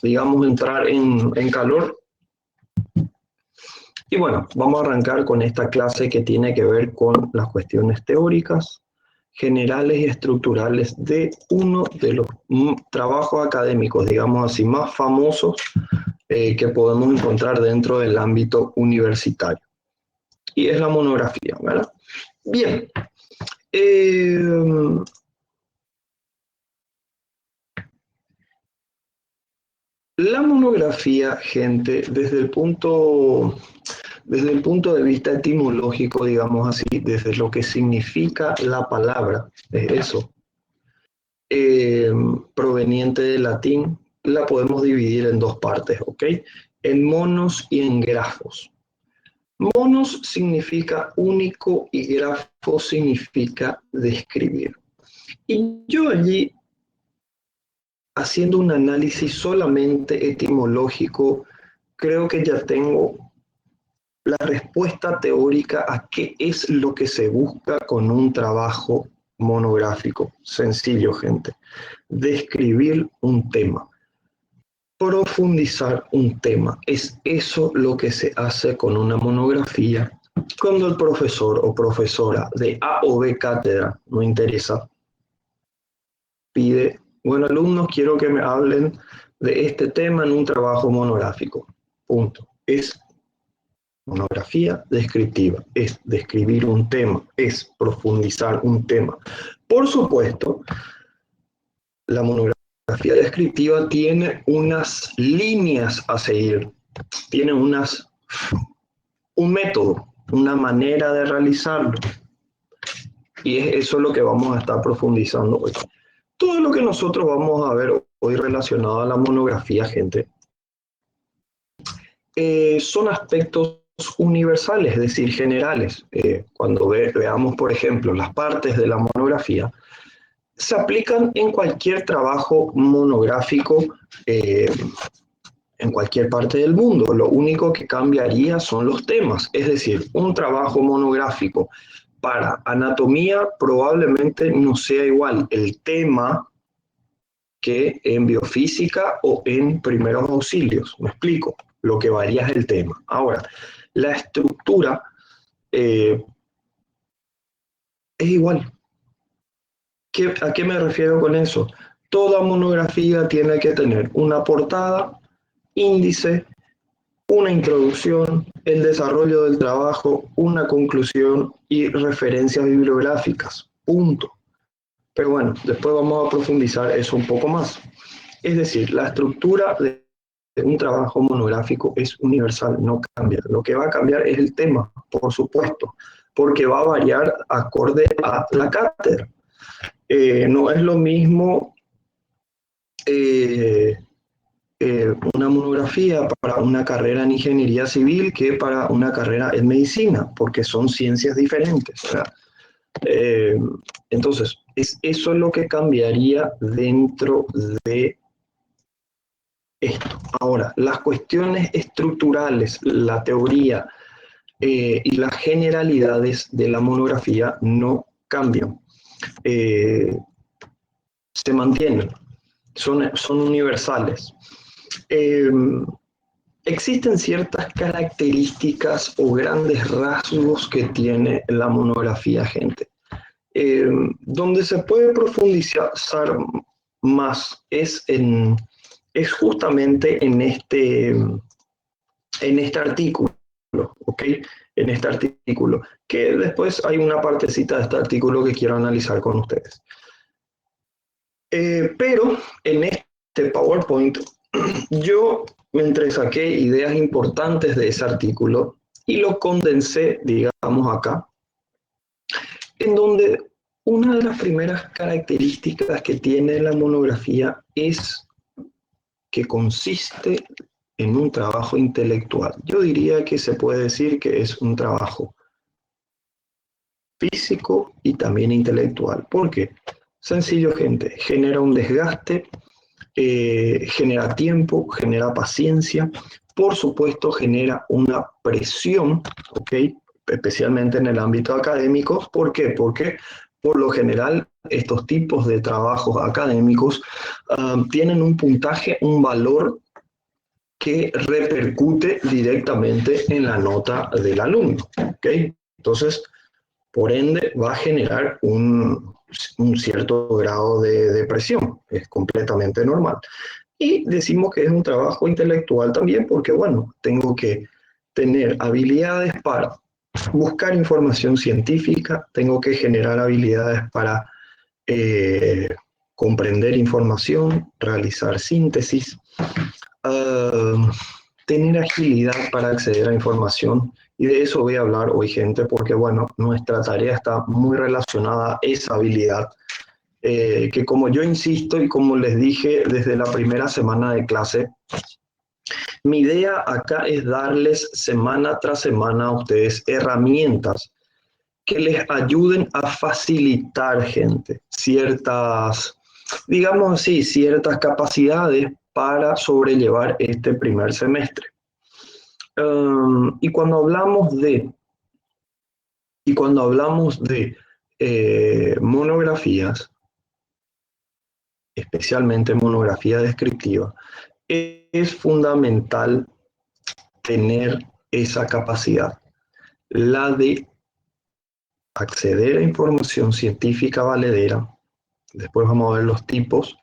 digamos, entrar en calor. Y bueno, vamos a arrancar con esta clase que tiene que ver con las cuestiones teóricas, generales y estructurales de uno de los trabajos académicos, digamos así, más famosos que podemos encontrar dentro del ámbito universitario. Y es la monografía, ¿verdad? Bien. La monografía, gente, desde el punto de vista etimológico, digamos así, desde lo que significa la palabra, eso, proveniente del latín, la podemos dividir en dos partes, ¿ok? En monos y en grafos. Monos significa único y grafo significa describir. Y yo allí, haciendo un análisis solamente etimológico, creo que ya tengo la respuesta teórica a qué es lo que se busca con un trabajo monográfico. Sencillo, gente. Describir un tema. Profundizar un tema. Es eso lo que se hace con una monografía. Cuando el profesor o profesora de A o B cátedra, no interesa, pide, bueno, alumnos, quiero que me hablen de este tema en un trabajo monográfico. Punto. Es monografía descriptiva, es describir un tema, es profundizar un tema. Por supuesto, la monografía descriptiva tiene unas líneas a seguir, tiene un método, una manera de realizarlo. Y es eso lo que vamos a estar profundizando hoy. Todo lo que nosotros vamos a ver hoy relacionado a la monografía, gente, son aspectos universales, es decir, generales. Cuando veamos, por ejemplo, las partes de la monografía, se aplican en cualquier trabajo monográfico en cualquier parte del mundo. Lo único que cambiaría son los temas, es decir, un trabajo monográfico para anatomía probablemente no sea igual el tema que en biofísica o en primeros auxilios. Me explico, lo que varía es el tema. Ahora, la estructura es igual. ¿A qué me refiero con eso? Toda monografía tiene que tener una portada, índice, una introducción, el desarrollo del trabajo, una conclusión y referencias bibliográficas. Punto. Pero bueno, después vamos a profundizar eso un poco más. Es decir, la estructura de un trabajo monográfico es universal, no cambia. Lo que va a cambiar es el tema, por supuesto, porque va a variar acorde a la cátedra. No es lo mismo una monografía para una carrera en ingeniería civil que para una carrera en medicina, porque son ciencias diferentes, ¿verdad? Entonces, eso es lo que cambiaría dentro de esto. Ahora, las cuestiones estructurales, la teoría y las generalidades de la monografía no cambian. Se mantienen, son universales. Existen ciertas características o grandes rasgos que tiene la monografía, gente. Donde se puede profundizar más es justamente en este artículo, ¿ok? En este artículo, que después hay una partecita de este artículo que quiero analizar con ustedes. Pero en este PowerPoint yo me entresaqué ideas importantes de ese artículo y lo condensé, digamos acá, en donde una de las primeras características que tiene la monografía es que consiste en un trabajo intelectual. Yo diría que se puede decir que es un trabajo físico y también intelectual. ¿Por qué? Sencillo, gente. Genera un desgaste, genera tiempo, genera paciencia. Por supuesto, genera una presión, ¿ok? Especialmente en el ámbito académico. ¿Por qué? Porque por lo general estos tipos de trabajos académicos tienen un puntaje, un valor que repercute directamente en la nota del alumno. ¿Okay? Entonces, por ende, va a generar un cierto grado de presión. Es completamente normal. Y decimos que es un trabajo intelectual también porque, bueno, tengo que tener habilidades para buscar información científica, tengo que generar habilidades para comprender información, realizar síntesis, tener agilidad para acceder a información. Y de eso voy a hablar hoy, gente, porque, bueno, nuestra tarea está muy relacionada a esa habilidad que, como yo insisto y como les dije desde la primera semana de clase, mi idea acá es darles semana tras semana a ustedes herramientas que les ayuden a facilitar, gente, ciertas, digamos así, ciertas capacidades para sobrellevar este primer semestre. Y cuando hablamos de monografías, especialmente monografía descriptiva, es fundamental tener esa capacidad, la de acceder a información científica valedera. Después vamos a ver los tipos.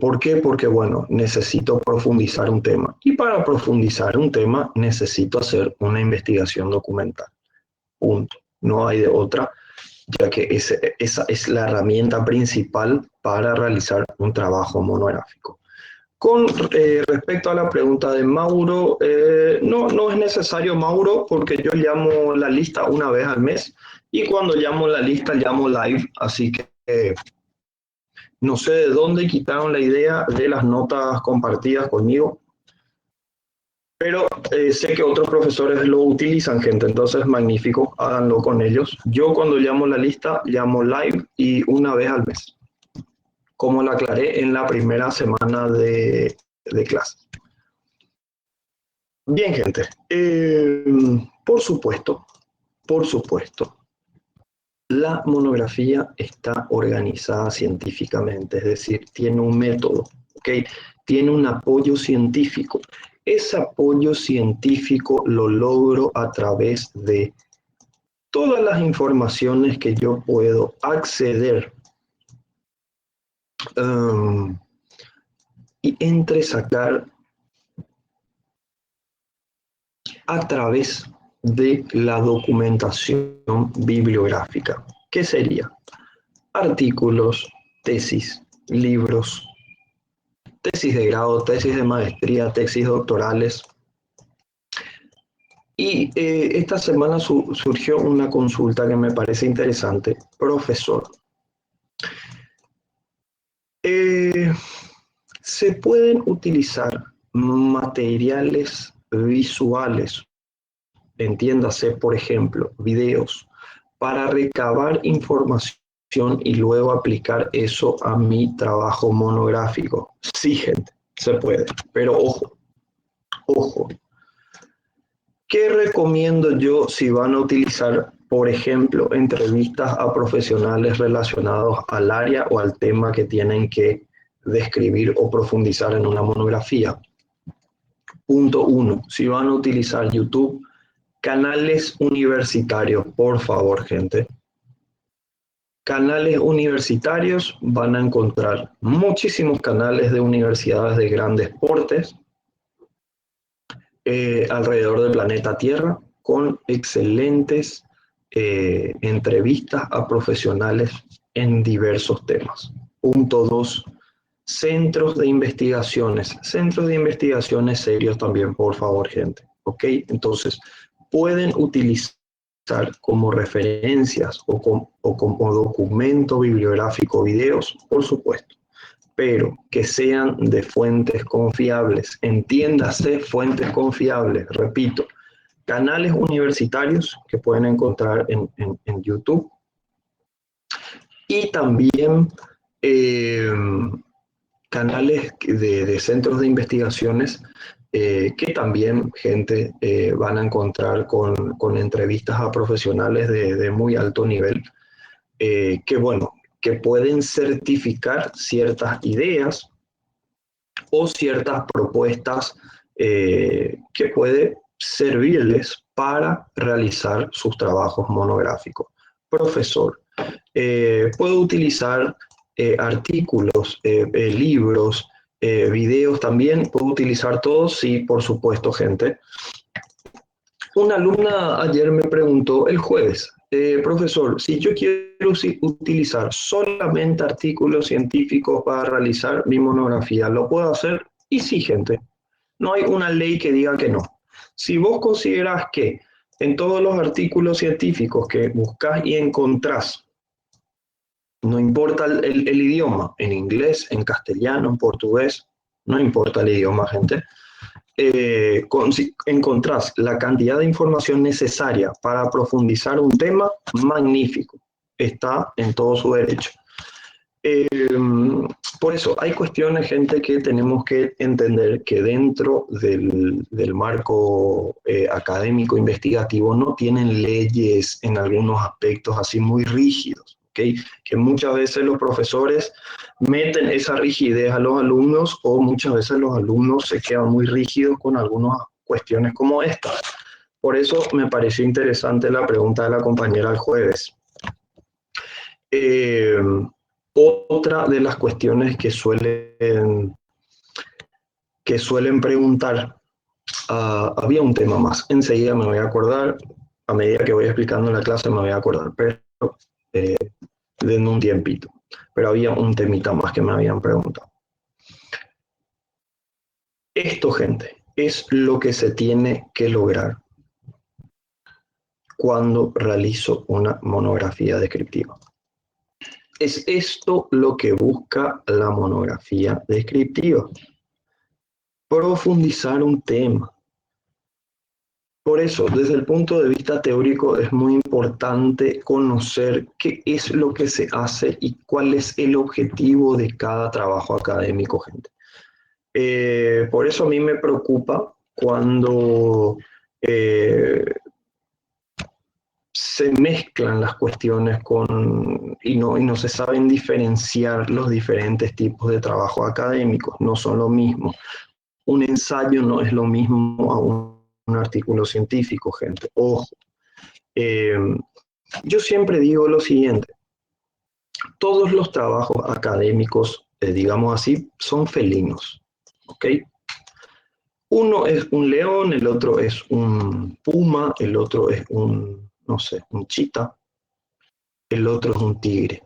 ¿Por qué? Porque, bueno, necesito profundizar un tema. Y para profundizar un tema necesito hacer una investigación documental. Punto. No hay de otra, ya que esa es la herramienta principal para realizar un trabajo monográfico. Con respecto a la pregunta de Mauro, no es necesario, Mauro, porque yo llamo la lista una vez al mes y cuando llamo la lista llamo live, así que no sé de dónde quitaron la idea de las notas compartidas conmigo, pero sé que otros profesores lo utilizan, gente, entonces magnífico, háganlo con ellos. Yo cuando llamo la lista llamo live y una vez al mes, como la aclaré en la primera semana de clase. Bien, gente. Por supuesto, la monografía está organizada científicamente, es decir, tiene un método, ¿ok? Tiene un apoyo científico. Ese apoyo científico lo logro a través de todas las informaciones que yo puedo acceder y entresacar a través de la documentación bibliográfica. ¿Qué sería? Artículos, tesis, libros, tesis de grado, tesis de maestría, tesis doctorales. Y esta semana surgió una consulta que me parece interesante. Profesor, ¿se pueden utilizar materiales visuales, entiéndase, por ejemplo, videos, para recabar información y luego aplicar eso a mi trabajo monográfico? Sí, gente, se puede, pero ojo. ¿Qué recomiendo yo si van a utilizar, por ejemplo, entrevistas a profesionales relacionados al área o al tema que tienen que describir o profundizar en una monografía? Punto 1. Si van a utilizar YouTube, canales universitarios, por favor, gente. Canales universitarios, van a encontrar muchísimos canales de universidades de grandes portes alrededor del planeta Tierra con excelentes entrevistas a profesionales en diversos temas. Punto 2. Centros de investigaciones. Centros de investigaciones serios también, por favor, gente. ¿Ok? Entonces, pueden utilizar como referencias o como documento bibliográfico videos, por supuesto, pero que sean de fuentes confiables. Entiéndase, fuentes confiables. Repito, canales universitarios que pueden encontrar en YouTube y también canales de centros de investigaciones que también, gente, van a encontrar con entrevistas a profesionales de muy alto nivel, que, bueno, que pueden certificar ciertas ideas o ciertas propuestas que puede servirles para realizar sus trabajos monográficos. Profesor, puedo utilizar artículos, libros, videos también, puedo utilizar todos, sí, por supuesto, gente. Una alumna ayer me preguntó el jueves, profesor, si yo quiero utilizar solamente artículos científicos para realizar mi monografía, ¿lo puedo hacer? Y sí, gente, no hay una ley que diga que no. Si vos considerás que en todos los artículos científicos que buscás y encontrás, no importa el idioma, en inglés, en castellano, en portugués, no importa el idioma, gente, si encontrás la cantidad de información necesaria para profundizar un tema, magnífico, está en todo su derecho. Eh, por eso, hay cuestiones, gente, que tenemos que entender que dentro del marco académico investigativo no tienen leyes en algunos aspectos así muy rígidos, ¿okay? Que muchas veces los profesores meten esa rigidez a los alumnos o muchas veces los alumnos se quedan muy rígidos con algunas cuestiones como esta. Por eso me pareció interesante la pregunta de la compañera el jueves. Eh, Otra de las cuestiones que suelen preguntar, había un tema más, enseguida me voy a acordar, a medida que voy explicando en la clase me voy a acordar, pero denme un tiempito. Pero había un temita más que me habían preguntado. Esto, gente, es lo que se tiene que lograr cuando realizo una monografía descriptiva. Es esto lo que busca la monografía descriptiva. Profundizar un tema. Por eso, desde el punto de vista teórico, es muy importante conocer qué es lo que se hace y cuál es el objetivo de cada trabajo académico, gente. Por eso a mí me preocupa cuando se mezclan las cuestiones y no se saben diferenciar los diferentes tipos de trabajo académicos, no son lo mismo. Un ensayo no es lo mismo a un artículo científico, gente. Ojo. Yo siempre digo lo siguiente, todos los trabajos académicos, digamos así, son felinos, ¿ok? Uno es un león, el otro es un puma, el otro es no sé, un chita, el otro es un tigre.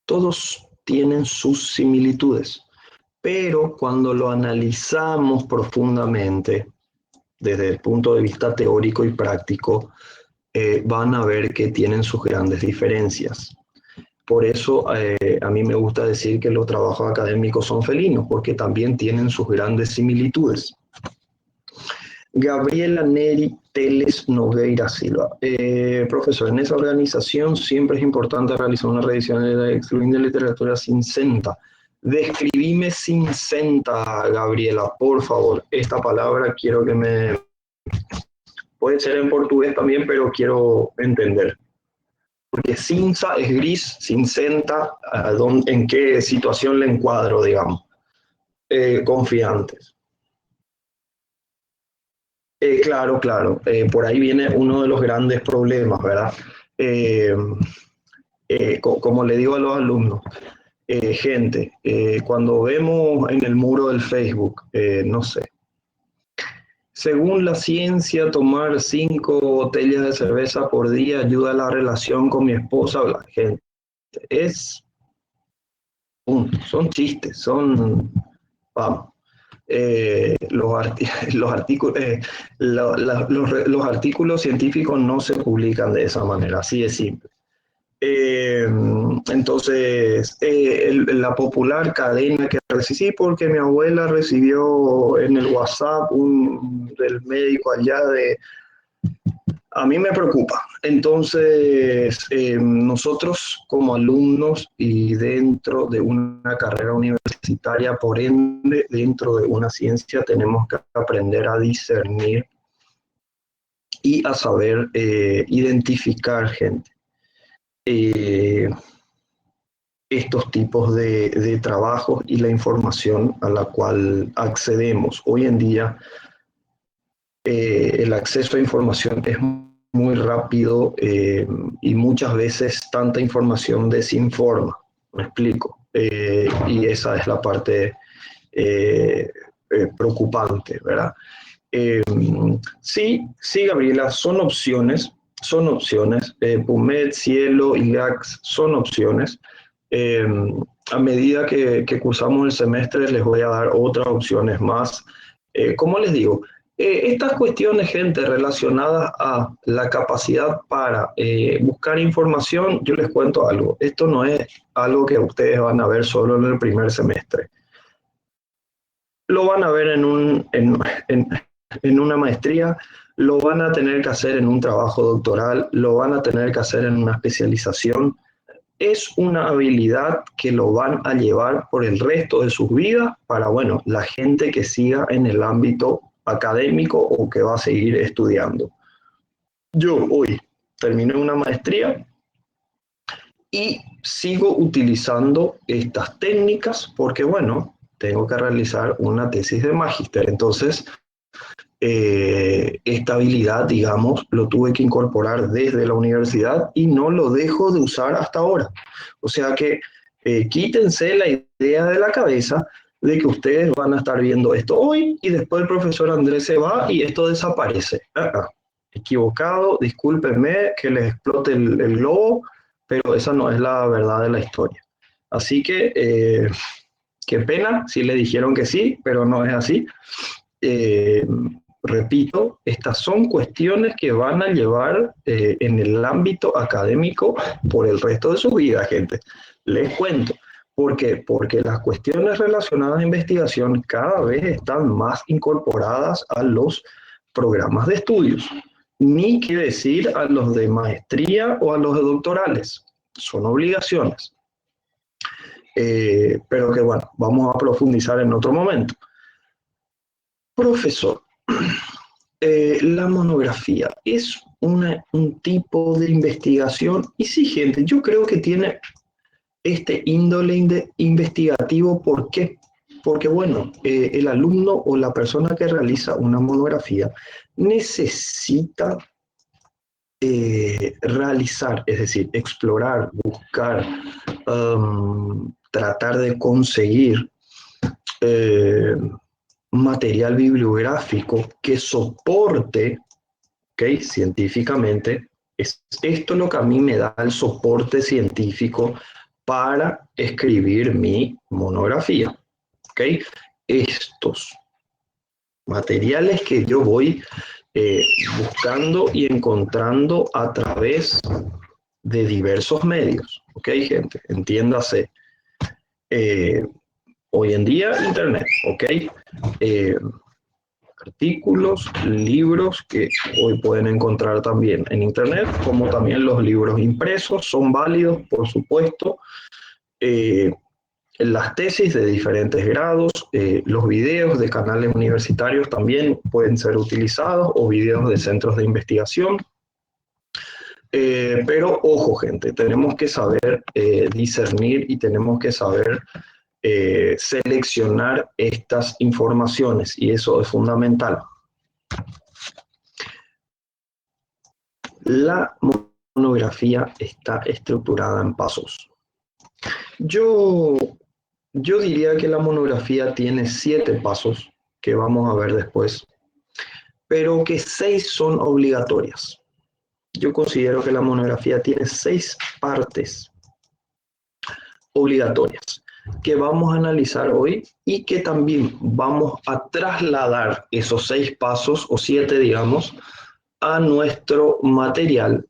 Todos tienen sus similitudes, pero cuando lo analizamos profundamente, desde el punto de vista teórico y práctico, van a ver que tienen sus grandes diferencias. Por eso a mí me gusta decir que los trabajos académicos son felinos, porque también tienen sus grandes similitudes. Gabriela Neri Teles Nogueira Silva. Profesor, en esa organización siempre es importante realizar una revisión de literatura sincenta. Describime sincenta, Gabriela, por favor. Esta palabra quiero que me... Puede ser en portugués también, pero quiero entender. Porque cinza es gris, cincenta, ¿en qué situación le encuadro, digamos? Confiantes. Claro, claro. Por ahí viene uno de los grandes problemas, ¿verdad? Eh, como le digo a los alumnos, gente, cuando vemos en el muro del Facebook, no sé, según la ciencia, tomar 5 botellas de cerveza por día ayuda a la relación con mi esposa. La gente, es son chistes, vamos, los artículos, los artículos científicos no se publican de esa manera, así de simple. Entonces, la popular cadena que sí, porque mi abuela recibió en el WhatsApp del médico allá a mí me preocupa. Entonces, nosotros como alumnos y dentro de una carrera universitaria, por ende, dentro de una ciencia, tenemos que aprender a discernir y a saber identificar gente. estos tipos de trabajos y la información a la cual accedemos. Hoy en día el acceso a información es muy rápido y muchas veces tanta información desinforma. Me explico. Y esa es la parte preocupante, ¿verdad? Eh, sí, Gabriela, son opciones. PubMed, Cielo, IGAX son opciones. Eh, a medida que cursamos el semestre les voy a dar otras opciones más. ¿Cómo les digo? Estas cuestiones, gente, relacionadas a la capacidad para buscar información, yo les cuento algo. Esto no es algo que ustedes van a ver solo en el primer semestre. Lo van a ver en una maestría, lo van a tener que hacer en un trabajo doctoral, lo van a tener que hacer en una especialización. Es una habilidad que lo van a llevar por el resto de sus vidas para, bueno, la gente que siga en el ámbito académico o que va a seguir estudiando. Yo hoy terminé una maestría y sigo utilizando estas técnicas porque, bueno, tengo que realizar una tesis de magíster. Entonces, esta habilidad, digamos, lo tuve que incorporar desde la universidad y no lo dejo de usar hasta ahora. O sea que quítense la idea de la cabeza de que ustedes van a estar viendo esto hoy y después el profesor Andrés se va y esto desaparece. Equivocado, discúlpenme que les explote el globo, pero esa no es la verdad de la historia. Así que, qué pena si le dijeron que sí, pero no es así. Eh, Repito, estas son cuestiones que van a llevar en el ámbito académico por el resto de su vida, gente. Les cuento. ¿Por qué? Porque las cuestiones relacionadas a investigación cada vez están más incorporadas a los programas de estudios. Ni qué decir a los de maestría o a los de doctorales. Son obligaciones. Pero que bueno, vamos a profundizar en otro momento. Profesor, la monografía es un tipo de investigación y sí, gente, yo creo que tiene este índole investigativo. ¿Por qué? Porque, bueno, el alumno o la persona que realiza una monografía necesita realizar, es decir, explorar, buscar, tratar de conseguir eh, material bibliográfico que soporte, ¿okay?, científicamente. Es esto lo que a mí me da el soporte científico para escribir mi monografía. ¿Okay? Estos materiales que yo voy buscando y encontrando a través de diversos medios. ¿Ok, gente? Entiéndase. Eh, Hoy en día, Internet. ¿Ok? Eh, Artículos, libros que hoy pueden encontrar también en Internet, como también los libros impresos, son válidos, por supuesto. Las tesis de diferentes grados, los videos de canales universitarios también pueden ser utilizados o videos de centros de investigación. Pero ojo, gente, tenemos que saber discernir y tenemos que saber seleccionar estas informaciones y eso es fundamental. La monografía está estructurada en pasos. Yo diría que la monografía tiene 7 pasos que vamos a ver después, pero que 6 son obligatorias. Yo considero que la monografía tiene 6 partes obligatorias que vamos a analizar hoy y que también vamos a trasladar esos 6 pasos o 7, digamos, a nuestro material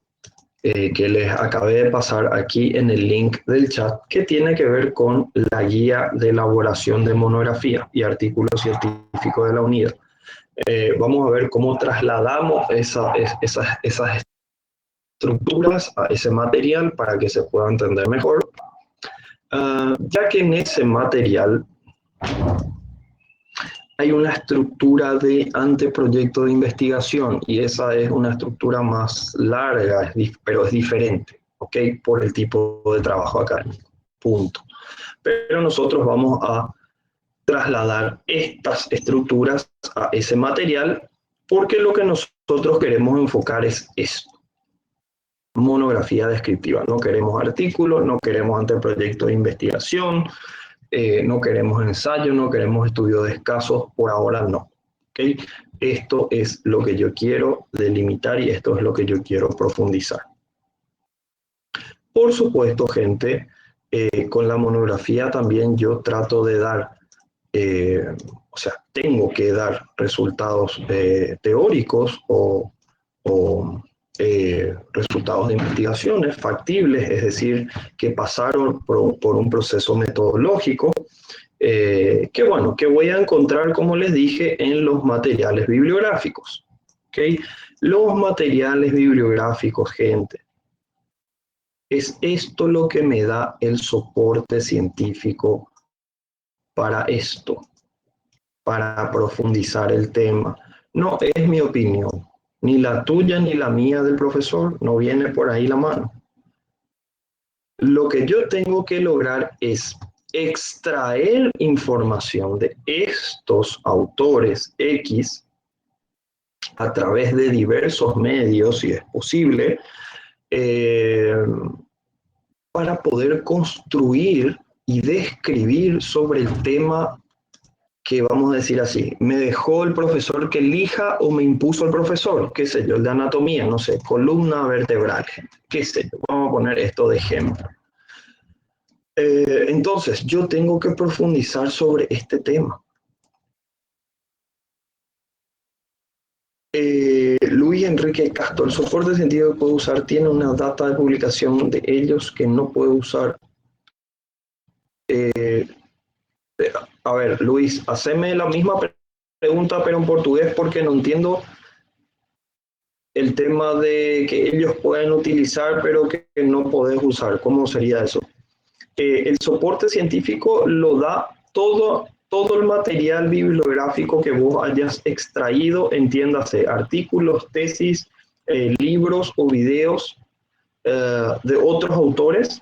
que les acabé de pasar aquí en el link del chat, que tiene que ver con la guía de elaboración de monografía y artículo científico de la unidad. Vamos a ver cómo trasladamos esas estructuras a ese material para que se pueda entender mejor, ya que en ese material hay una estructura de anteproyecto de investigación y esa es una estructura más larga, pero es diferente, ¿ok? Por el tipo de trabajo académico. punto. Pero nosotros vamos a trasladar estas estructuras a ese material porque lo que nosotros queremos enfocar es esto. Monografía descriptiva. No queremos artículos, no queremos anteproyecto de investigación, no queremos ensayo, no queremos estudio de casos, por ahora no. ¿Okay? Esto es lo que yo quiero delimitar y esto es lo que yo quiero profundizar. Por supuesto, gente, con la monografía también yo trato de dar, o sea, tengo que dar resultados teóricos o resultados de investigaciones factibles, es decir, que pasaron por un proceso metodológico, que bueno, que voy a encontrar, como les dije, en los materiales bibliográficos. ¿Okay? Los materiales bibliográficos, gente, es esto lo que me da el soporte científico para esto, para profundizar el tema. No es mi opinión, ni la tuya ni la mía del profesor, no viene por ahí la mano. Lo que yo tengo que lograr es extraer información de estos autores X a través de diversos medios, si es posible, para poder construir y describir sobre el tema que, vamos a decir así, me dejó el profesor que elija o me impuso el profesor, qué sé yo, el de anatomía, no sé, columna vertebral, qué sé yo, vamos a poner esto de ejemplo. Entonces, yo tengo que profundizar sobre este tema. Luis Enrique Castro, el soporte científico que puedo usar tiene una data de publicación de ellos que no puedo usar. A ver, Luis, haceme la misma pregunta pero en portugués porque no entiendo el tema de que ellos pueden utilizar pero que no podés usar. ¿Cómo sería eso? El soporte científico lo da todo el material bibliográfico que vos hayas extraído, entiéndase, artículos, tesis, libros o videos de otros autores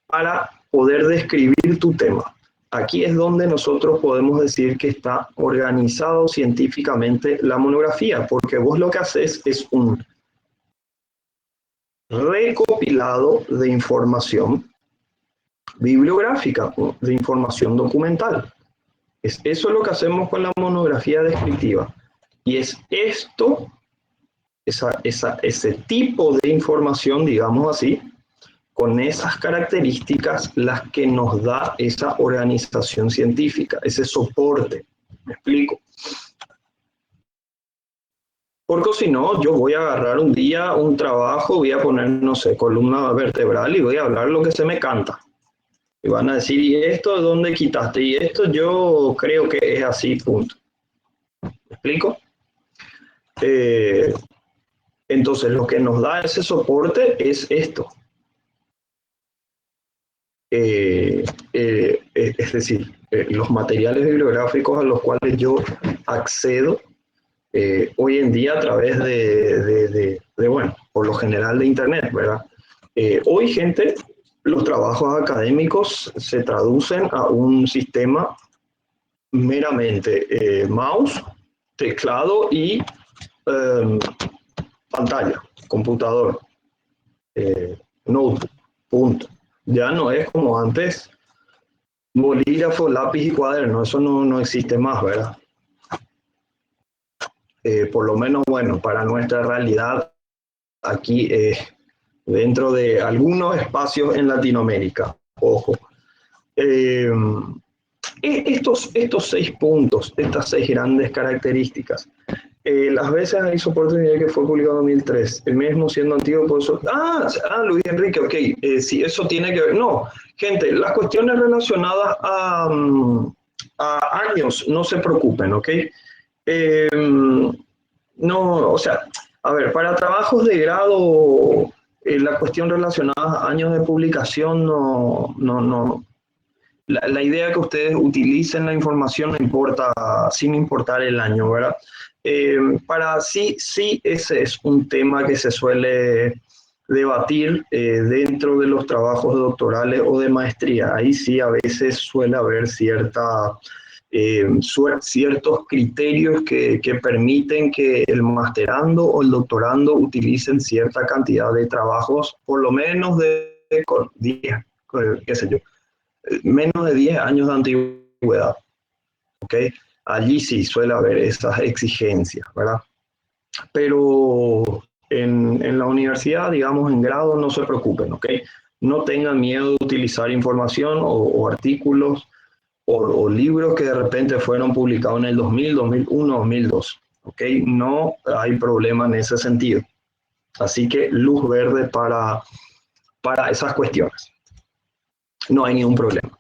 para poder describir tu tema. Aquí es donde nosotros podemos decir que está organizado científicamente la monografía, porque vos lo que haces es un recopilado de información bibliográfica, de información documental. Eso es lo que hacemos con la monografía descriptiva. Y es esto, ese tipo de información, digamos así, con esas características, las que nos da esa organización científica, ese soporte. ¿Me explico? Porque si no, yo voy a agarrar un día un trabajo, voy a poner, no sé, columna vertebral y voy a hablar lo que se me canta. Y van a decir, ¿y esto de dónde quitaste? Y esto yo creo que es así, punto. ¿Me explico? Entonces, lo que nos da ese soporte es esto. Es decir, los materiales bibliográficos a los cuales yo accedo hoy en día a través bueno, por lo general de Internet, ¿verdad? Hoy, gente, los trabajos académicos se traducen a un sistema meramente mouse, teclado y pantalla, computador, notebook, punto. Ya no es como antes, bolígrafo, lápiz y cuaderno, eso no existe más, ¿verdad? Por lo menos, bueno, para nuestra realidad aquí dentro de algunos espacios en Latinoamérica, ojo. Estos 6 puntos, estas 6 grandes características, las veces hay soporte que fue publicado en 2003, el mismo siendo antiguo, por eso... Luis Enrique, ok, si eso tiene que ver... No, gente, las cuestiones relacionadas a años, no se preocupen, ok. No, o sea, a ver, para trabajos de grado, la cuestión relacionada a años de publicación no. La idea que ustedes utilicen la información no importa, sin importar el año, ¿verdad? Para sí, ese es un tema que se suele debatir dentro de los trabajos doctorales o de maestría. Ahí sí a veces suele haber ciertos criterios que permiten que el masterando o el doctorando utilicen cierta cantidad de trabajos, por lo menos de 10, qué sé yo, menos de 10 años de antigüedad. ¿Ok? Allí sí suele haber esas exigencias, ¿verdad? Pero en la universidad, digamos, en grado, no se preocupen, ¿ok? No tengan miedo de utilizar información o artículos o libros que de repente fueron publicados en el 2000, 2001, 2002, ¿ok? No hay problema en ese sentido. Así que luz verde para esas cuestiones. No hay ningún problema.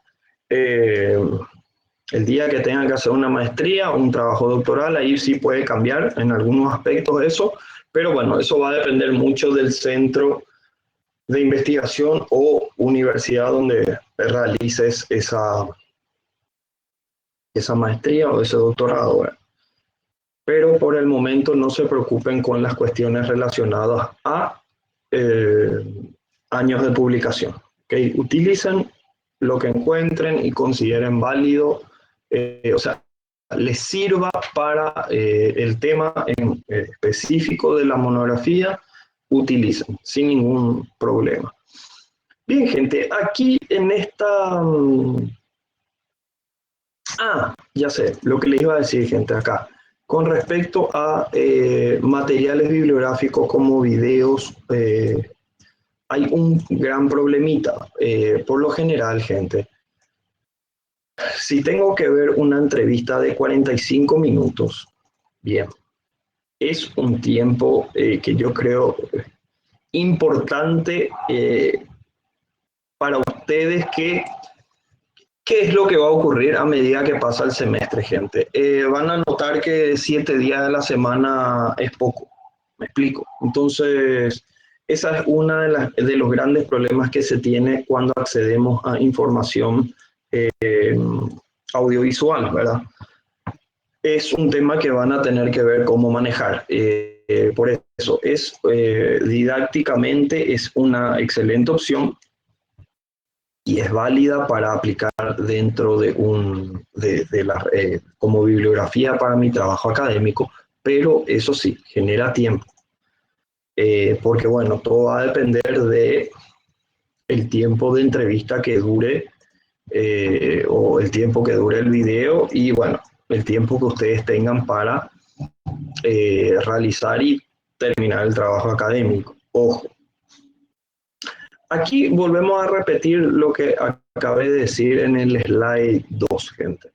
El día que tengan que hacer una maestría o un trabajo doctoral, ahí sí puede cambiar en algunos aspectos eso, pero bueno, eso va a depender mucho del centro de investigación o universidad donde realices esa maestría o ese doctorado, ¿verdad? Pero por el momento no se preocupen con las cuestiones relacionadas a eh, años de publicación. ¿Okay? Utilicen lo que encuentren y consideren válido, o sea, les sirva para el tema en específico de la monografía, utilicen sin ningún problema. Bien, gente, aquí en esta... ya sé, lo que les iba a decir, gente, acá. Con respecto a materiales bibliográficos como videos, hay un gran problemita. Por lo general, gente, si tengo que ver una entrevista de 45 minutos, bien, es un tiempo que yo creo importante para ustedes que ¿qué es lo que va a ocurrir a medida que pasa el semestre, gente? Van a notar que 7 días de la semana es poco, me explico. Entonces, esa es una de los grandes problemas que se tiene cuando accedemos a información audiovisual, ¿verdad? Es un tema que van a tener que ver cómo manejar. Por eso, didácticamente es una excelente opción y es válida para aplicar dentro como bibliografía para mi trabajo académico, pero eso sí, genera tiempo, porque bueno, todo va a depender de el tiempo de entrevista que dure o el tiempo que dure el video y bueno, el tiempo que ustedes tengan para realizar y terminar el trabajo académico. Ojo, aquí volvemos a repetir lo que acabé de decir en el slide 2, gente.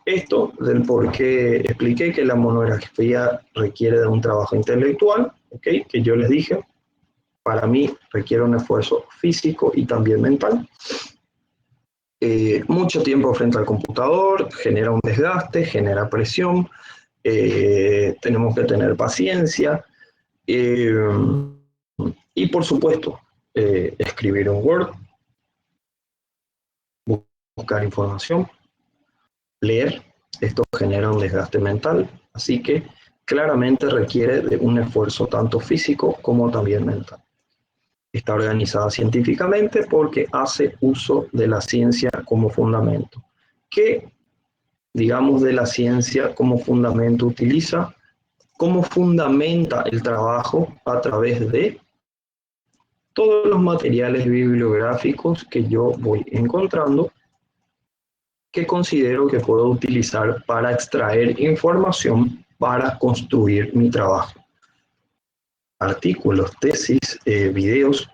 Esto del por qué expliqué que la monografía requiere de un trabajo intelectual, ¿okay? Que yo les dije, para mí requiere un esfuerzo físico y también mental. Mucho tiempo frente al computador, genera un desgaste, genera presión, tenemos que tener paciencia y por supuesto, escribir un Word, buscar información, leer, esto genera un desgaste mental, así que claramente requiere de un esfuerzo tanto físico como también mental. Está organizada científicamente porque hace uso de la ciencia como fundamento. ¿Qué, digamos, de la ciencia como fundamento utiliza? ¿Cómo fundamenta el trabajo? A través de todos los materiales bibliográficos que yo voy encontrando que considero que puedo utilizar para extraer información para construir mi trabajo. Artículos, tesis, videos,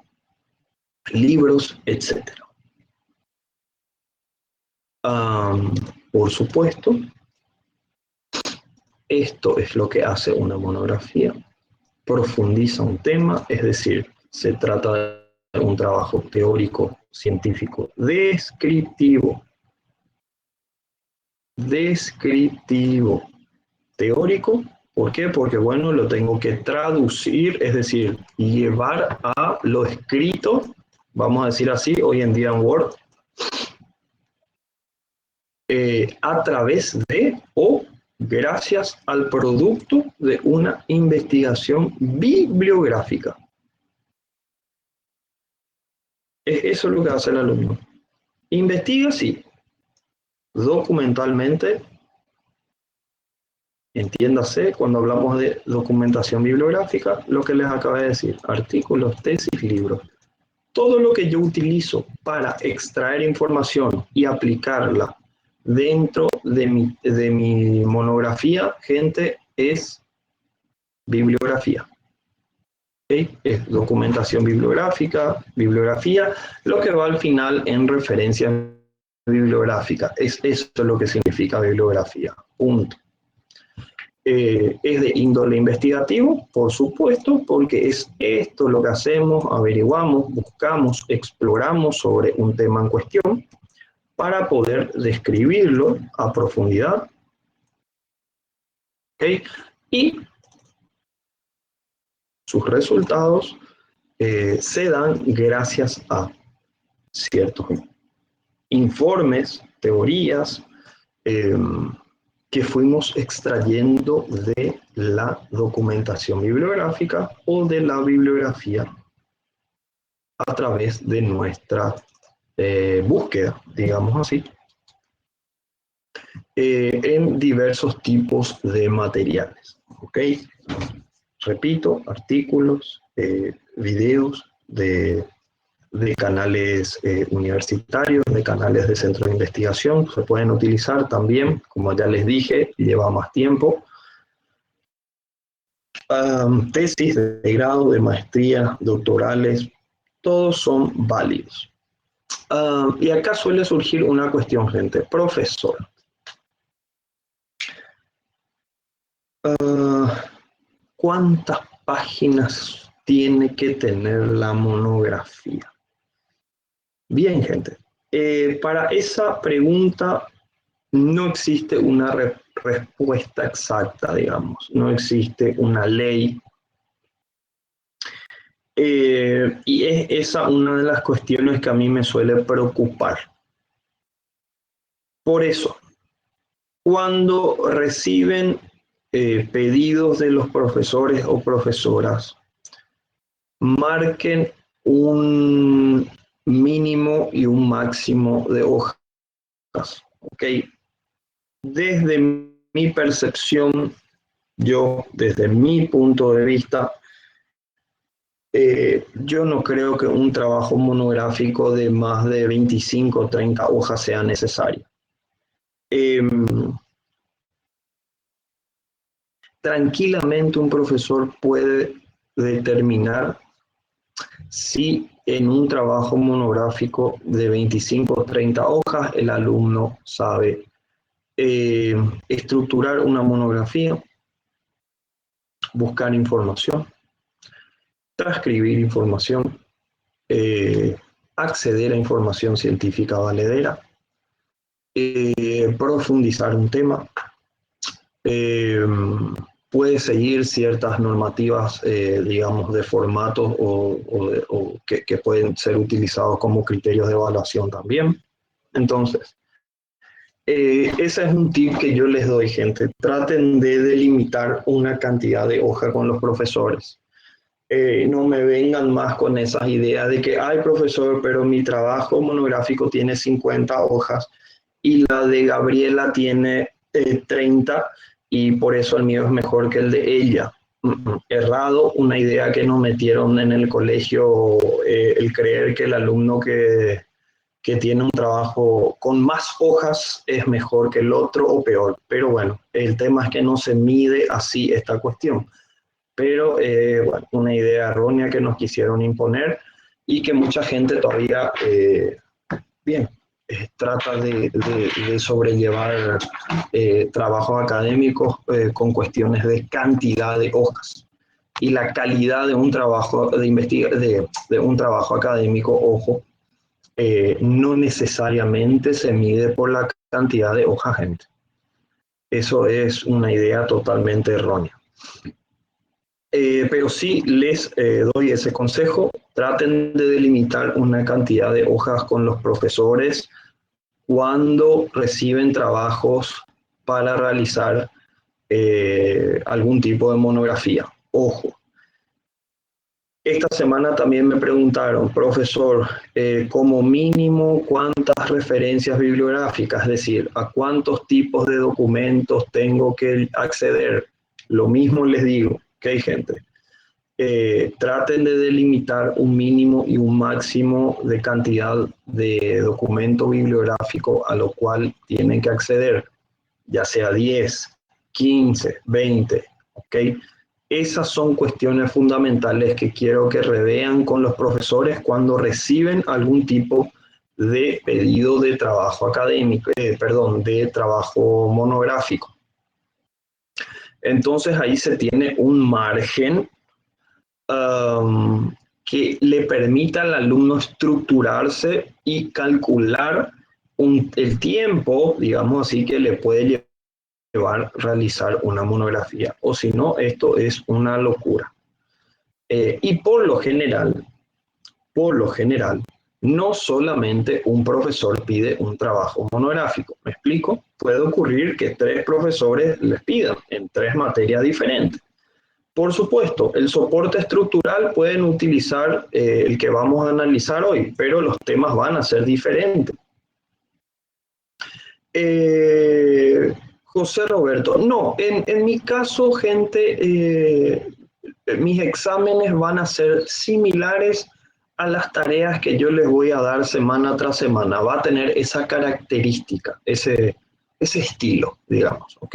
libros, etc. Por supuesto, esto es lo que hace una monografía. Profundiza un tema, es decir, se trata de un trabajo teórico, científico, descriptivo. Descriptivo. Teórico, ¿por qué? Porque, bueno, lo tengo que traducir, es decir, llevar a lo escrito, vamos a decir así, hoy en día en Word, a través de o gracias al producto de una investigación bibliográfica. Eso es lo que hace el alumno. Investiga, sí. Documentalmente, entiéndase, cuando hablamos de documentación bibliográfica, lo que les acabo de decir, artículos, tesis, libros. Todo lo que yo utilizo para extraer información y aplicarla dentro de mi monografía, gente, es bibliografía. ¿Okay? Es documentación bibliografía, lo que va al final en referencia bibliográfica. Eso es lo que significa bibliografía. Punto. Es de índole investigativo, por supuesto, porque es esto lo que hacemos, averiguamos, buscamos, exploramos sobre un tema en cuestión para poder describirlo a profundidad. ¿Okay? Y sus resultados se dan gracias a ciertos informes, teorías, que fuimos extrayendo de la documentación bibliográfica o de la bibliografía a través de nuestra búsqueda, digamos así, en diversos tipos de materiales. ¿Ok? Repito, artículos, videos de canales universitarios, de canales de centro de investigación, se pueden utilizar también, como ya les dije, lleva más tiempo. Tesis de grado, de maestría, doctorales, todos son válidos. Y acá suele surgir una cuestión, gente. Profesor, ¿cuántas páginas tiene que tener la monografía? Bien, gente. Para esa pregunta no existe una respuesta exacta, digamos. No existe una ley. Y es esa una de las cuestiones que a mí me suele preocupar. Por eso, cuando reciben pedidos de los profesores o profesoras, marquen un mínimo y un máximo de hojas. ¿Ok? Desde mi percepción, yo, desde mi punto de vista, yo no creo que un trabajo monográfico de más de 25 o 30 hojas sea necesario. Tranquilamente un profesor puede determinar si en un trabajo monográfico de 25 o 30 hojas el alumno sabe estructurar una monografía, buscar información, transcribir información, acceder a información científica valedera, profundizar un tema, puede seguir ciertas normativas, digamos, de formatos o que pueden ser utilizados como criterios de evaluación también. Entonces, ese es un tip que yo les doy, gente. Traten de delimitar una cantidad de hoja con los profesores. No me vengan más con esas ideas de que, ay, profesor, pero mi trabajo monográfico tiene 50 hojas y la de Gabriela tiene 30 y por eso el mío es mejor que el de ella. Errado, una idea que nos metieron en el colegio, el creer que el alumno que tiene un trabajo con más hojas es mejor que el otro o peor. Pero bueno, el tema es que no se mide así esta cuestión. Pero bueno, una idea errónea que nos quisieron imponer y que mucha gente todavía, bien, trata de sobrellevar trabajos académicos con cuestiones de cantidad de hojas. Y la calidad de un trabajo de un trabajo académico, ojo, no necesariamente se mide por la cantidad de hojas, gente. Eso es una idea totalmente errónea. Pero sí les doy ese consejo, traten de delimitar una cantidad de hojas con los profesores cuando reciben trabajos para realizar algún tipo de monografía. Ojo, Esta semana también me preguntaron, profesor, como mínimo, ¿cuántas referencias bibliográficas? Es decir, ¿a cuántos tipos de documentos tengo que acceder? Lo mismo les digo, que hay gente. Traten de delimitar un mínimo y un máximo de cantidad de documento bibliográfico a lo cual tienen que acceder, ya sea 10, 15, 20, ¿ok? Esas son cuestiones fundamentales que quiero que revean con los profesores cuando reciben algún tipo de pedido de trabajo académico, perdón, de trabajo monográfico. Entonces ahí se tiene un margen que le permita al alumno estructurarse y calcular el tiempo, digamos así, que le puede llevar realizar una monografía. O si no, esto es una locura. Y por lo general, no solamente un profesor pide un trabajo monográfico. ¿Me explico? Puede ocurrir que 3 profesores les pidan en 3 materias diferentes. Por supuesto, el soporte estructural pueden utilizar el que vamos a analizar hoy, pero los temas van a ser diferentes. José Roberto, no, en mi caso, gente, mis exámenes van a ser similares a las tareas que yo les voy a dar semana tras semana. Va a tener esa característica, ese estilo, digamos, ¿ok?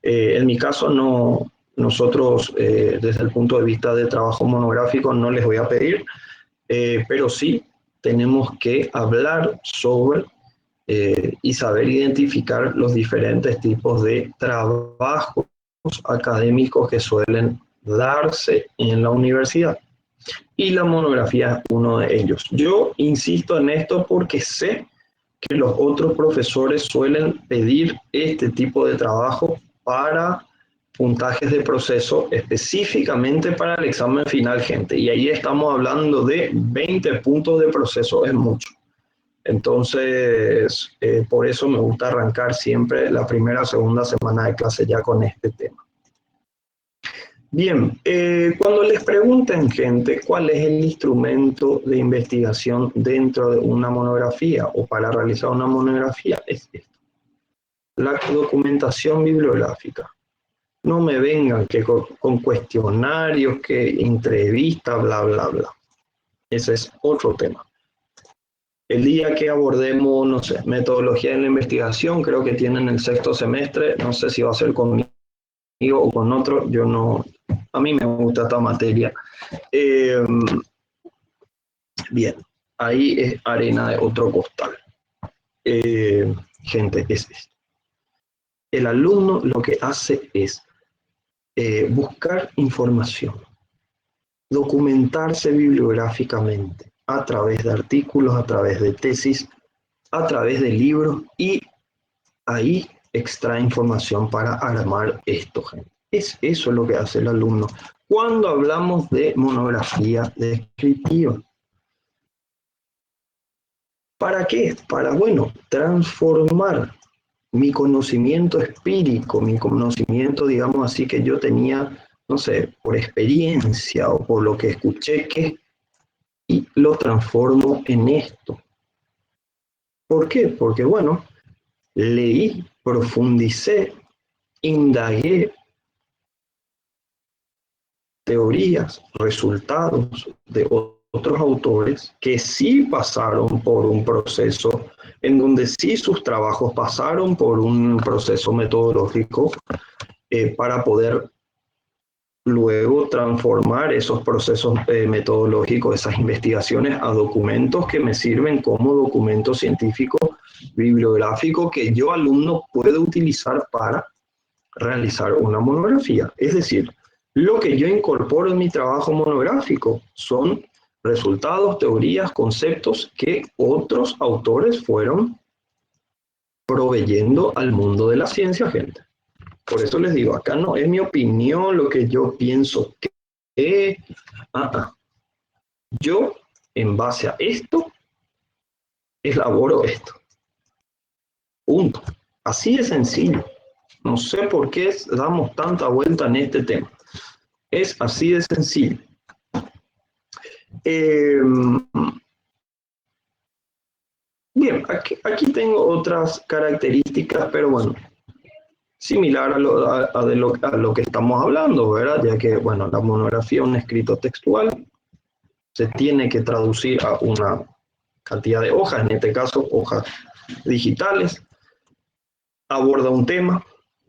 En mi caso, no, nosotros, desde el punto de vista de trabajo monográfico, no les voy a pedir, pero sí tenemos que hablar sobre y saber identificar los diferentes tipos de trabajos académicos que suelen darse en la universidad. Y la monografía es uno de ellos. Yo insisto en esto porque sé que los otros profesores suelen pedir este tipo de trabajo para puntajes de proceso específicamente para el examen final, gente. Y ahí estamos hablando de 20 puntos de proceso, es mucho. Entonces, por eso me gusta arrancar siempre la primera o segunda semana de clase ya con este tema. Bien, cuando les pregunten, gente, cuál es el instrumento de investigación dentro de una monografía o para realizar una monografía, es esto, la documentación bibliográfica. No me vengan que con cuestionarios, que entrevistas, bla, bla, bla. Ese es otro tema. El día que abordemos, no sé, metodología de la investigación, creo que tienen el 6º semestre, no sé si va a ser conmigo o con otro, yo no, a mí me gusta esta materia. Bien, ahí es arena de otro costal. Gente, es esto. El alumno lo que hace es buscar información, documentarse bibliográficamente a través de artículos, a través de tesis, a través de libros y ahí extrae información para armar esto, gente. Eso es lo que hace el alumno. Cuando hablamos de monografía descriptiva, ¿para qué? Para, bueno, transformar mi conocimiento empírico, mi conocimiento, digamos así, que yo tenía, no sé, por experiencia o por lo que escuché, y lo transformo en esto. ¿Por qué? Porque, bueno, leí, profundicé, indagué teorías, resultados de otros autores que sí pasaron por un proceso, en donde sí sus trabajos pasaron por un proceso metodológico para poder luego transformar esos procesos metodológicos, esas investigaciones a documentos que me sirven como documento científico bibliográfico que yo, alumno, puedo utilizar para realizar una monografía. Es decir, lo que yo incorporo en mi trabajo monográfico son resultados, teorías, conceptos que otros autores fueron proveyendo al mundo de la ciencia, gente. Por eso les digo, acá no es mi opinión, lo que yo pienso que... Yo, en base a esto, elaboro esto. Punto. Así de sencillo. No sé por qué damos tanta vuelta en este tema. Es así de sencillo. Eh, Bien, aquí tengo otras características, pero bueno, similar a lo que estamos hablando, ¿verdad? Ya que, bueno, la monografía es un escrito textual, se tiene que traducir a una cantidad de hojas, en este caso hojas digitales, aborda un tema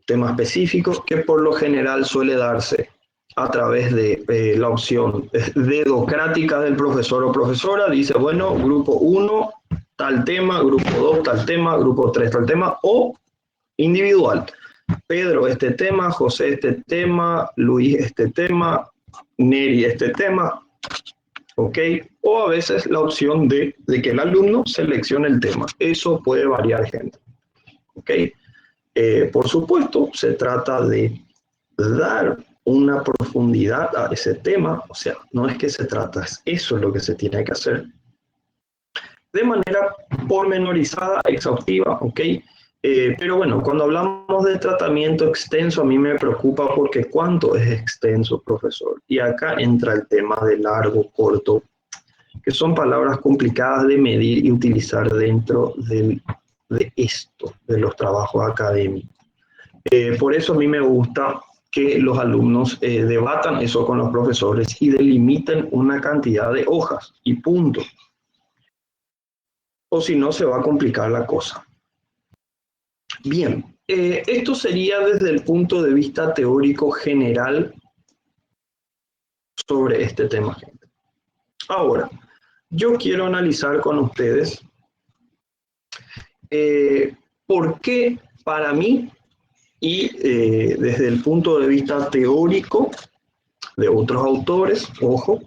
específico, que por lo general suele darse a través de la opción dedocrática del profesor o profesora. Dice, bueno, grupo 1, tal tema, grupo 2, tal tema, grupo 3, tal tema, o individual. Pedro, este tema, José, este tema, Luis, este tema, Neri, este tema, ¿ok? O a veces la opción de que el alumno seleccione el tema. Eso puede variar, gente, ¿ok? Por supuesto, se trata de dar una profundidad a ese tema, o sea, no es que se trata, eso es lo que se tiene que hacer de manera pormenorizada, exhaustiva, ¿ok? Pero bueno, cuando hablamos de tratamiento extenso, a mí me preocupa porque ¿cuánto es extenso, profesor? Y acá entra el tema de largo, corto, que son palabras complicadas de medir y utilizar dentro de esto, de los trabajos académicos. Por eso a mí me gusta que los alumnos debatan eso con los profesores y delimiten una cantidad de hojas y punto. O si no, se va a complicar la cosa. Bien, esto sería desde el punto de vista teórico general sobre este tema, gente. Ahora, yo quiero analizar con ustedes por qué para mí y desde el punto de vista teórico de otros autores, ojo,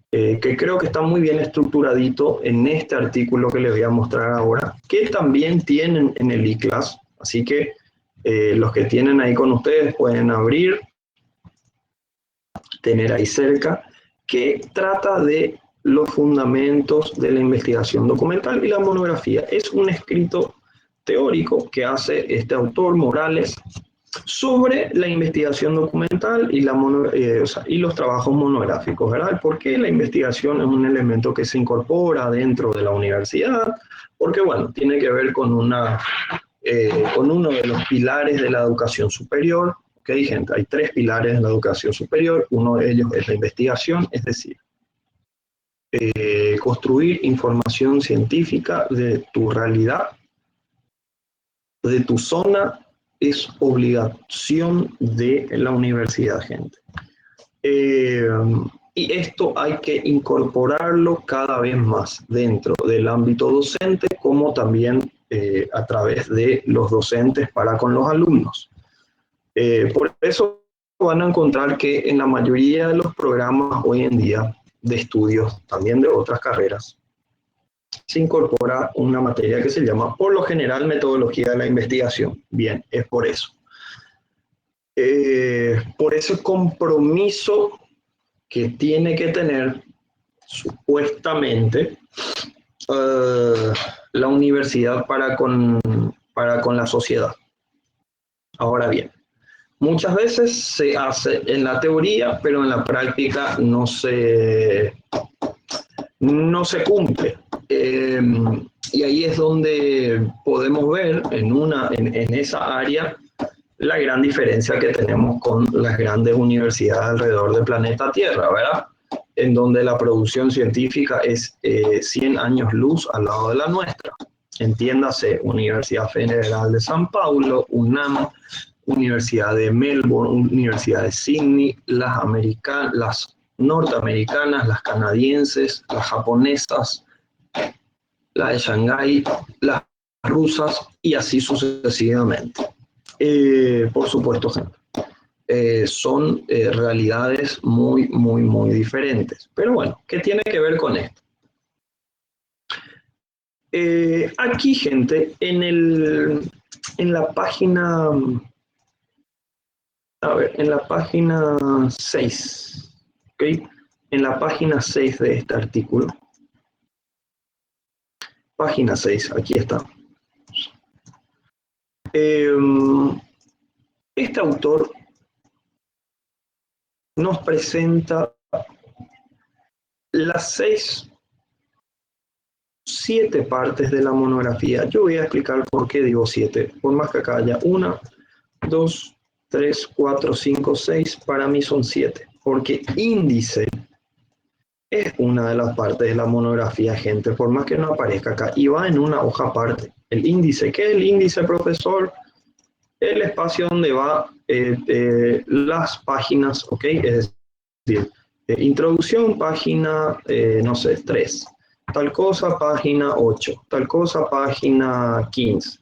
que creo que está muy bien estructuradito en este artículo que les voy a mostrar ahora, que también tienen en el iClass, así que los que tienen ahí con ustedes pueden abrir, tener ahí cerca, que trata de los fundamentos de la investigación documental y la monografía. Es un escrito teórico que hace este autor Morales sobre la investigación documental o sea, y los trabajos monográficos, ¿verdad? ¿Por qué la investigación es un elemento que se incorpora dentro de la universidad? Porque, bueno, tiene que ver con uno de los pilares de la educación superior. ¿Ok, gente? Hay tres pilares de la educación superior. Uno de ellos es la investigación, es decir, construir información científica de tu realidad, de tu zona, es obligación de la universidad, gente. Eh, y esto hay que incorporarlo cada vez más dentro del ámbito docente, como también a través de los docentes para con los alumnos. Por eso van a encontrar que en la mayoría de los programas hoy en día de estudios, también de otras carreras, se incorpora una materia que se llama, por lo general, metodología de la investigación. Bien, es por ese compromiso que tiene que tener supuestamente la universidad para con la sociedad. Ahora bien, muchas veces se hace en la teoría, pero en la práctica no se cumple. Y ahí es donde podemos ver en esa área la gran diferencia que tenemos con las grandes universidades alrededor del planeta Tierra, ¿verdad? En donde la producción científica es 100 años luz al lado de la nuestra. Entiéndase, Universidad Federal de San Paulo, UNAM, Universidad de Melbourne, Universidad de Sydney, las norteamericanas, las canadienses, las japonesas, las de Shanghái, las rusas y así sucesivamente. Por supuesto, gente. Son realidades muy, muy, muy diferentes. Pero bueno, ¿qué tiene que ver con esto? Aquí, gente, en la página, a ver, en la página 6, ¿ok? En la página 6 de este artículo, página 6, aquí está. Este autor nos presenta las 7 partes de la monografía, yo voy a explicar por qué digo 7, por más que acá haya 1, 2, 3, 4, 5, 6, para mí son 7, porque índice es una de las partes de la monografía, gente, por más que no aparezca acá, y va en una hoja aparte. El índice, ¿qué es el índice, profesor? El espacio donde va las páginas, ¿ok? Es decir, introducción, página, no sé, 3. Tal cosa, página 8. Tal cosa, página 15.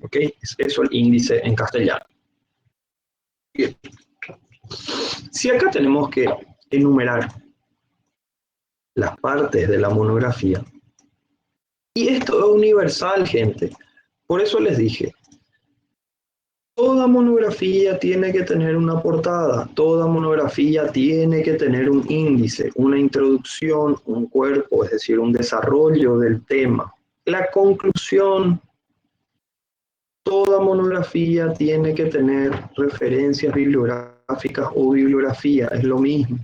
¿Ok? Es eso el índice en castellano. Bien. Si acá tenemos que enumerar las partes de la monografía, y esto es universal, gente. Por eso les dije, toda monografía tiene que tener una portada, toda monografía tiene que tener un índice, una introducción, un cuerpo, es decir, un desarrollo del tema. La conclusión, toda monografía tiene que tener referencias bibliográficas o bibliografía, es lo mismo.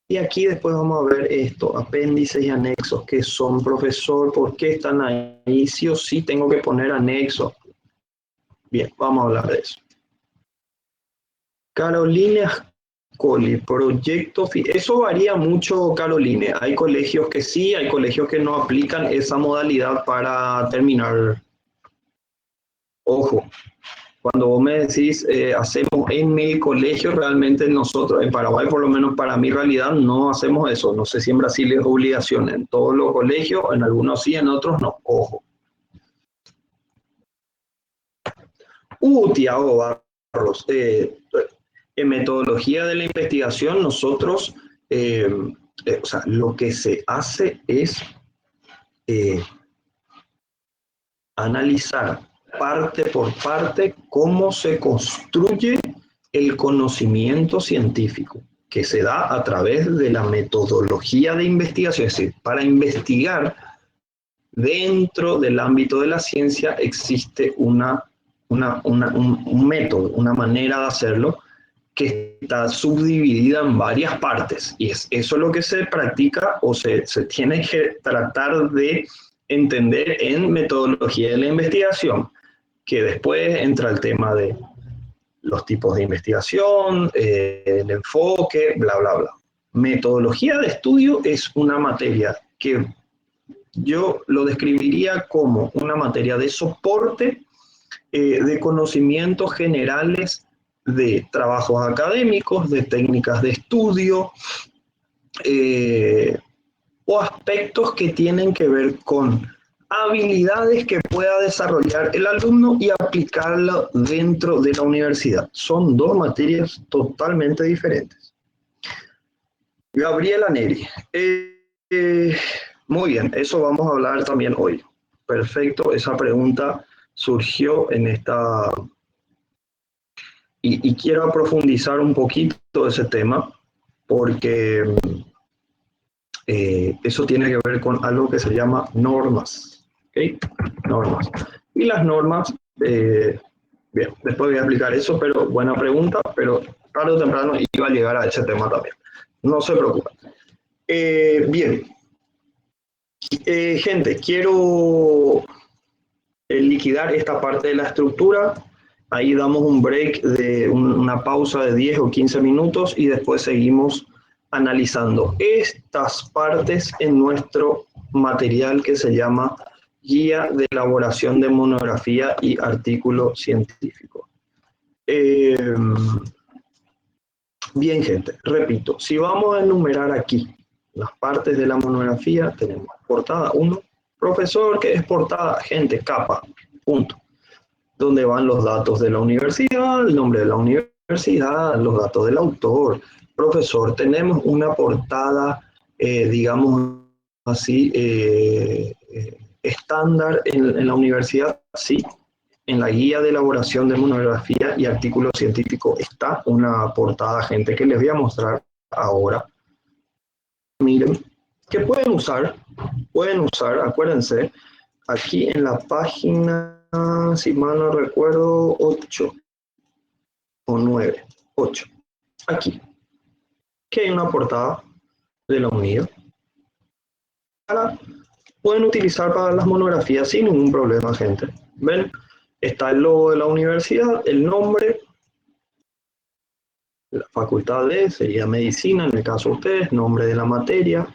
Y aquí después vamos a ver esto, apéndices y anexos, que son, profesor, ¿por qué están ahí? Sí o sí tengo que poner anexos. Bien, vamos a hablar de eso. Carolina Ascoli, proyecto, eso varía mucho, Caroline. Hay colegios que sí, hay colegios que no aplican esa modalidad para terminar. Ojo, cuando vos me decís hacemos en el colegio, realmente nosotros, en Paraguay, por lo menos para mi realidad, no hacemos eso. No sé si en Brasil es obligación, en todos los colegios, en algunos sí, en otros no. Ojo. Tiago Barros, en metodología de la investigación, nosotros, o sea, lo que se hace es eh, analizar parte por parte cómo se construye el conocimiento científico, que se da a través de la metodología de investigación. Es decir, para investigar dentro del ámbito de la ciencia existe un método, una manera de hacerlo que está subdividida en varias partes. Y es eso lo que se practica o se tiene que tratar de entender en metodología de la investigación, que después entra el tema de los tipos de investigación, el enfoque, bla, bla, bla. Metodología de estudio es una materia que yo lo describiría como una materia de soporte de conocimientos generales de trabajos académicos, de técnicas de estudio o aspectos que tienen que ver con habilidades que pueda desarrollar el alumno y aplicarlo dentro de la universidad. Son dos materias totalmente diferentes. Gabriela Neri. Muy bien, eso vamos a hablar también hoy. Perfecto, esa pregunta surgió en esta... Y quiero profundizar un poquito ese tema porque eso tiene que ver con algo que se llama normas. ¿Okay? Normas. Y las normas, bien, después voy a explicar eso, pero buena pregunta, pero tarde o temprano iba a llegar a ese tema también. No se preocupen. Bien, gente, quiero liquidar esta parte de la estructura. Ahí damos un break de una pausa de 10 o 15 minutos y después seguimos analizando estas partes en nuestro material que se llama Guía de elaboración de monografía y artículo científico. Bien, gente, repito, si vamos a enumerar aquí las partes de la monografía, tenemos portada 1, profesor, ¿qué es portada? Gente, capa, punto. Donde van los datos de la universidad, el nombre de la universidad, los datos del autor. Profesor, tenemos una portada, digamos así, estándar en la universidad, sí. En la guía de elaboración de monografía y artículo científico está una portada, gente, que les voy a mostrar ahora. Miren, que pueden usar, acuérdense, aquí en la página, si mal no recuerdo, 8 o 9, 8. Aquí, que hay una portada de la unidad. pueden utilizar para las monografías sin ningún problema, gente. ¿Ven? Está el logo de la universidad, el nombre, la facultad de, sería medicina, en el caso de ustedes, nombre de la materia,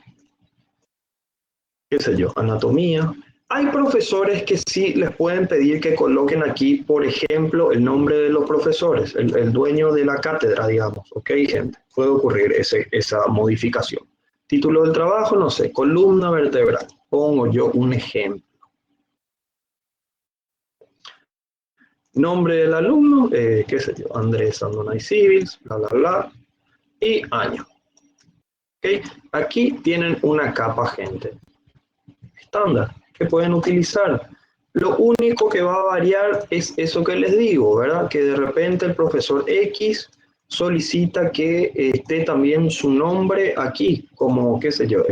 qué sé yo, anatomía. Hay profesores que sí les pueden pedir que coloquen aquí, por ejemplo, el nombre de los profesores, el dueño de la cátedra, digamos. ¿Ok, gente? Puede ocurrir esa modificación. Título del trabajo, no sé, columna vertebral. Pongo yo un ejemplo. Nombre del alumno, qué sé yo, Andrés Andonay Civils, bla, bla, bla, y año. ¿Okay? Aquí tienen una capa, gente, estándar, que pueden utilizar. Lo único que va a variar es eso que les digo, ¿verdad? Que de repente el profesor X solicita que esté también su nombre aquí, como, qué sé yo,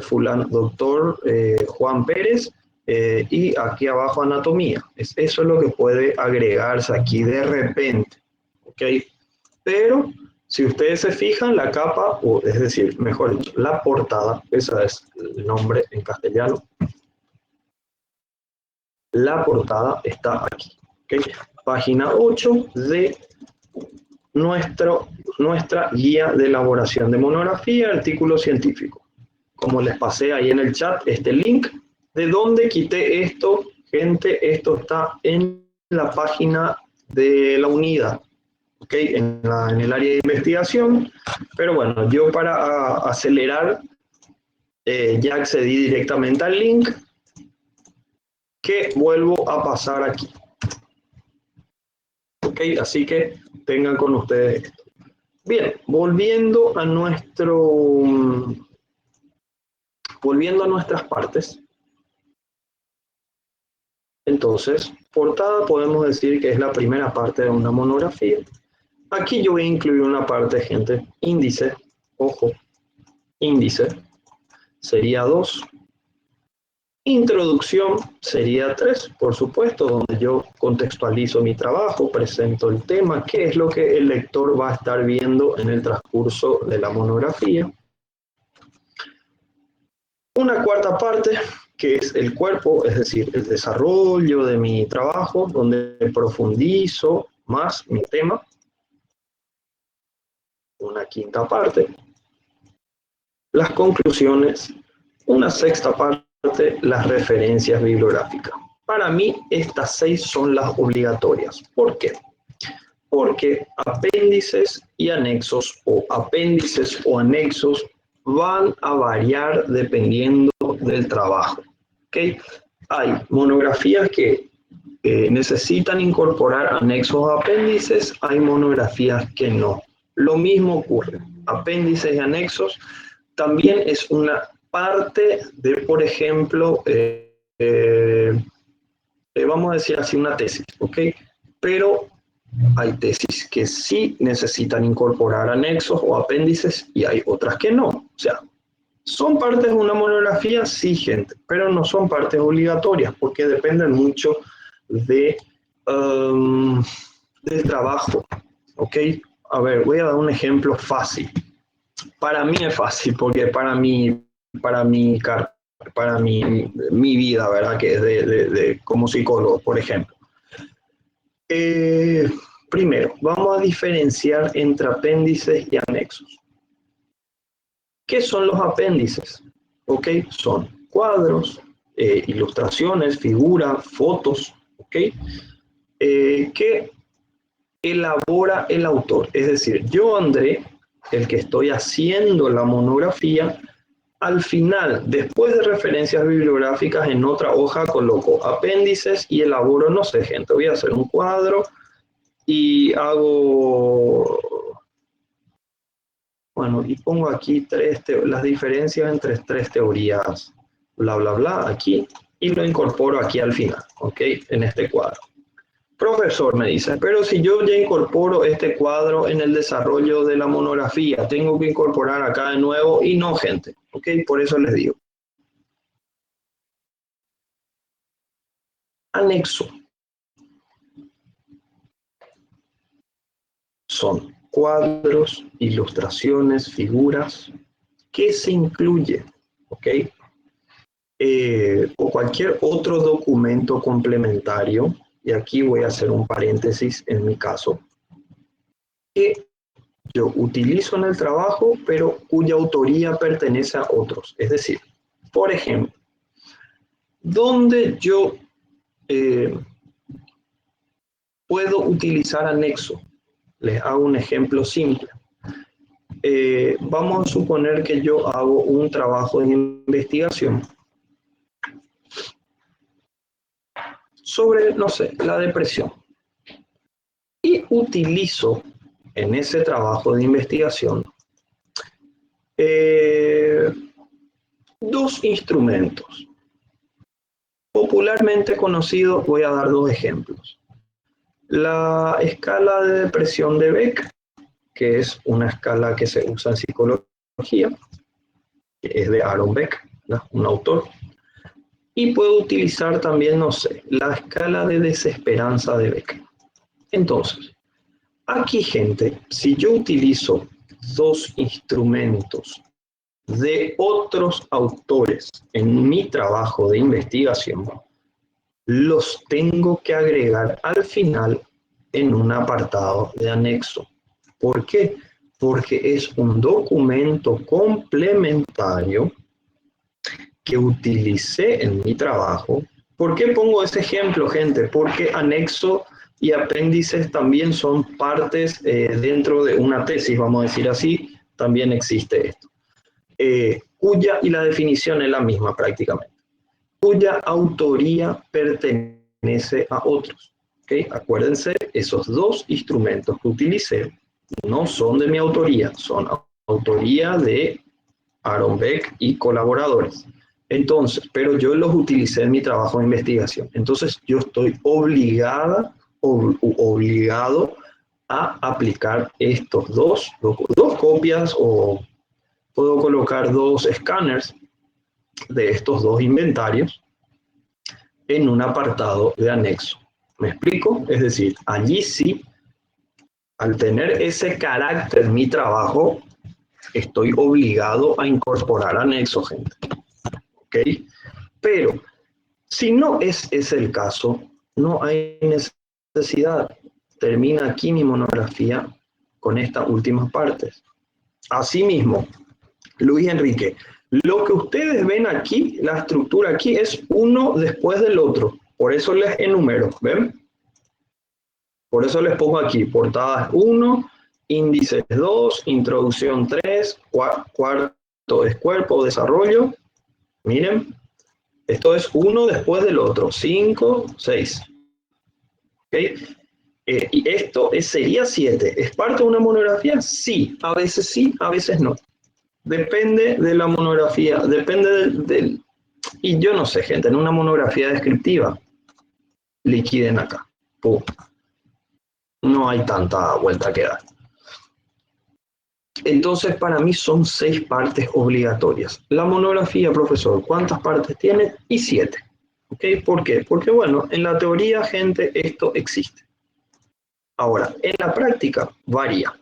fulano, doctor Juan Pérez, y aquí abajo anatomía. Eso es lo que puede agregarse aquí de repente, ¿ok? Pero si ustedes se fijan, la capa, o es decir, mejor dicho, la portada, ese es el nombre en castellano, la portada está aquí, ¿ok? Página 8 de nuestra guía de elaboración de monografía, artículo científico. Como les pasé ahí en el chat, este link. ¿De dónde quité esto? Gente, esto está en la página de la unidad, ¿ok? En el área de investigación. Pero bueno, yo para acelerar ya accedí directamente al link que vuelvo a pasar aquí. ¿Ok? Así que tengan con ustedes esto. Bien, volviendo a nuestras partes. Entonces, portada podemos decir que es la primera parte de una monografía. Aquí yo voy a incluir una parte, gente, índice, ojo, índice, sería 2. Introducción sería 3, por supuesto, donde yo contextualizo mi trabajo, presento el tema, qué es lo que el lector va a estar viendo en el transcurso de la monografía. Una cuarta parte, que es el cuerpo, es decir, el desarrollo de mi trabajo, donde profundizo más mi tema. Una quinta parte, las conclusiones. Una sexta parte, las referencias bibliográficas. Para mí, estas 6 son las obligatorias. ¿Por qué? Porque apéndices y anexos o apéndices o anexos van a variar dependiendo del trabajo. ¿Okay? Hay monografías que necesitan incorporar anexos o apéndices, hay monografías que no. Lo mismo ocurre. Apéndices y anexos también es una parte de, por ejemplo, vamos a decir así, una tesis, ¿ok? Pero hay tesis que sí necesitan incorporar anexos o apéndices y hay otras que no. O sea, ¿son partes de una monografía? Sí, gente, pero no son partes obligatorias porque dependen mucho de, del trabajo, ¿ok? A ver, voy a dar un ejemplo fácil. Para mí es fácil porque para mi vida, ¿verdad? Que es como psicólogo, por ejemplo. Primero, vamos a diferenciar entre apéndices y anexos. ¿Qué son los apéndices? ¿Ok? Son cuadros, ilustraciones, figuras, fotos, ¿ok? Que elabora el autor. Es decir, yo, André, el que estoy haciendo la monografía, al final, después de referencias bibliográficas, en otra hoja coloco apéndices y elaboro, no sé, gente, voy a hacer un cuadro y hago, bueno, y pongo aquí las diferencias entre 3 teorías, bla, bla, bla, aquí, y lo incorporo aquí al final, ¿ok? En este cuadro. Profesor, me dice, pero si yo ya incorporo este cuadro en el desarrollo de la monografía, tengo que incorporar acá de nuevo, y no, gente, ¿ok? Por eso les digo. Anexo. Son cuadros, ilustraciones, figuras. ¿Qué se incluye? ¿Ok? o cualquier otro documento complementario, y aquí voy a hacer un paréntesis en mi caso, que yo utilizo en el trabajo, pero cuya autoría pertenece a otros. Es decir, por ejemplo, donde yo puedo utilizar anexo. Les hago un ejemplo simple. Vamos a suponer que yo hago un trabajo de investigación sobre, no sé, la depresión. Y utilizo en ese trabajo de investigación dos instrumentos. Popularmente conocidos, voy a dar dos ejemplos. La escala de depresión de Beck, que es una escala que se usa en psicología, que es de Aaron Beck, ¿no? Un autor. Y puedo utilizar también, no sé, la escala de desesperanza de Beck. Entonces, aquí, gente, si yo utilizo dos instrumentos de otros autores en mi trabajo de investigación, los tengo que agregar al final en un apartado de anexo. ¿Por qué? Porque es un documento complementario que utilicé en mi trabajo. ¿Por qué pongo ese ejemplo, gente? Porque anexo y apéndices también son partes dentro de una tesis, vamos a decir así, también existe esto. Cuya, y la definición es la misma prácticamente, cuya autoría pertenece a otros. ¿Okay? Acuérdense, esos dos instrumentos que utilicé no son de mi autoría, son autoría de Aaron Beck y colaboradores. Entonces, pero yo los utilicé en mi trabajo de investigación. Entonces, yo estoy obligado a aplicar estos dos copias, o puedo colocar dos escáneres de estos dos inventarios en un apartado de anexo. ¿Me explico? Es decir, allí sí, al tener ese carácter en mi trabajo, estoy obligado a incorporar anexo, gente. ¿Ok? Pero si no es ese el caso, no hay necesidad. Termina aquí mi monografía con estas últimas partes. Asimismo, Luis Enrique, lo que ustedes ven aquí, la estructura aquí es uno después del otro. Por eso les enumero, ¿ven? Por eso les pongo aquí, portadas 1, índices 2, introducción 3, cuarto es cuerpo, desarrollo. Miren, esto es uno después del otro, 5, 6. ¿Okay? Y esto sería 7. ¿Es parte de una monografía? Sí, a veces no. Depende de la monografía, depende del... Y yo no sé, gente, en una monografía descriptiva, liquiden acá. Pum. No hay tanta vuelta que dar. Entonces, para mí son 6 partes obligatorias. La monografía, profesor, ¿cuántas partes tiene? Y 7. ¿Okay? ¿Por qué? Porque, bueno, en la teoría, gente, esto existe. Ahora, en la práctica varía.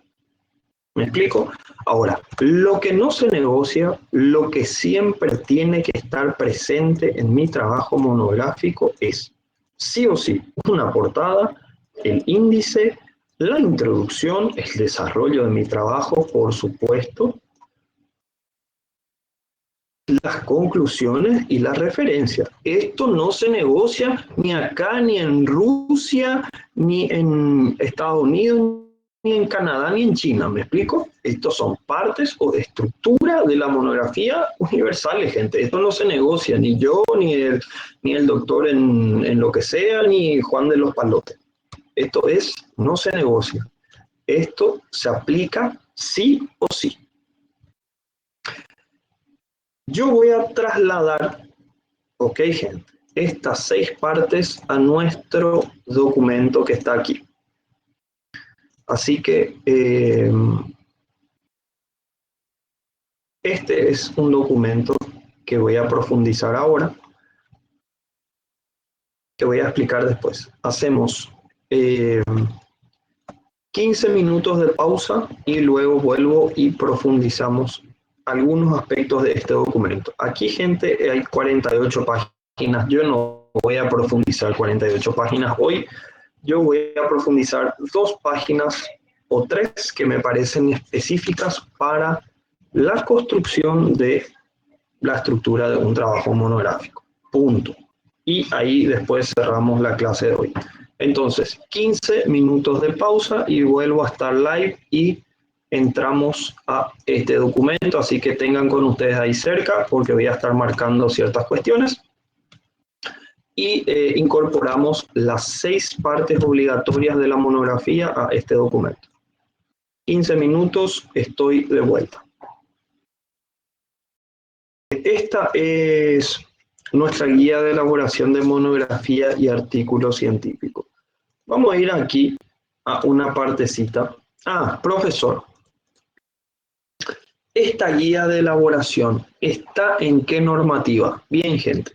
¿Me explico? Ahora, lo que no se negocia, lo que siempre tiene que estar presente en mi trabajo monográfico es, sí o sí, una portada, el índice, la introducción, el desarrollo de mi trabajo, por supuesto, las conclusiones y las referencias. Esto no se negocia ni acá, ni en Rusia, ni en Estados Unidos, ni en Canadá, ni en China. ¿Me explico? Estos son partes o de estructura de la monografía universal, gente. Esto no se negocia, ni yo, ni el doctor en lo que sea, ni Juan de los Palotes. Esto es, no se negocia. Esto se aplica sí o sí. Yo voy a trasladar, ok, gente, estas 6 partes a nuestro documento que está aquí. Así que este es un documento que voy a profundizar ahora, que voy a explicar después. Hacemos 15 minutos de pausa y luego vuelvo y profundizamos algunos aspectos de este documento. Aquí, gente, hay 48 páginas. Yo no voy a profundizar 48 páginas hoy. Yo voy a profundizar 2 páginas o 3 que me parecen específicas para la construcción de la estructura de un trabajo monográfico. Punto. Y ahí después cerramos la clase de hoy. Entonces, 15 minutos de pausa y vuelvo a estar live y entramos a este documento, así que tengan con ustedes ahí cerca porque voy a estar marcando ciertas cuestiones y incorporamos las 6 partes obligatorias de la monografía a este documento. 15 minutos, estoy de vuelta. Esta es nuestra guía de elaboración de monografía y artículos científicos. Vamos a ir aquí a una partecita. Profesor, ¿esta guía de elaboración está en qué normativa? Bien, gente.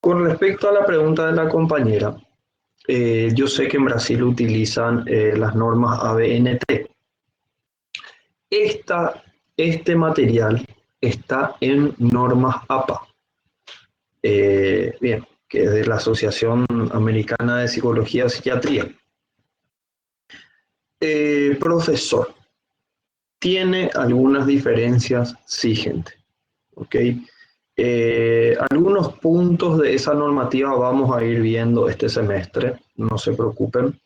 Con respecto a la pregunta de la compañera, yo sé que en Brasil utilizan las normas ABNT. Este material está en normas APA. Bien, que es de la Asociación Americana de Psicología y Psiquiatría. Profesor, ¿tiene algunas diferencias? Sí, gente. ¿Ok? Algunos puntos de esa normativa vamos a ir viendo este semestre, no se preocupen.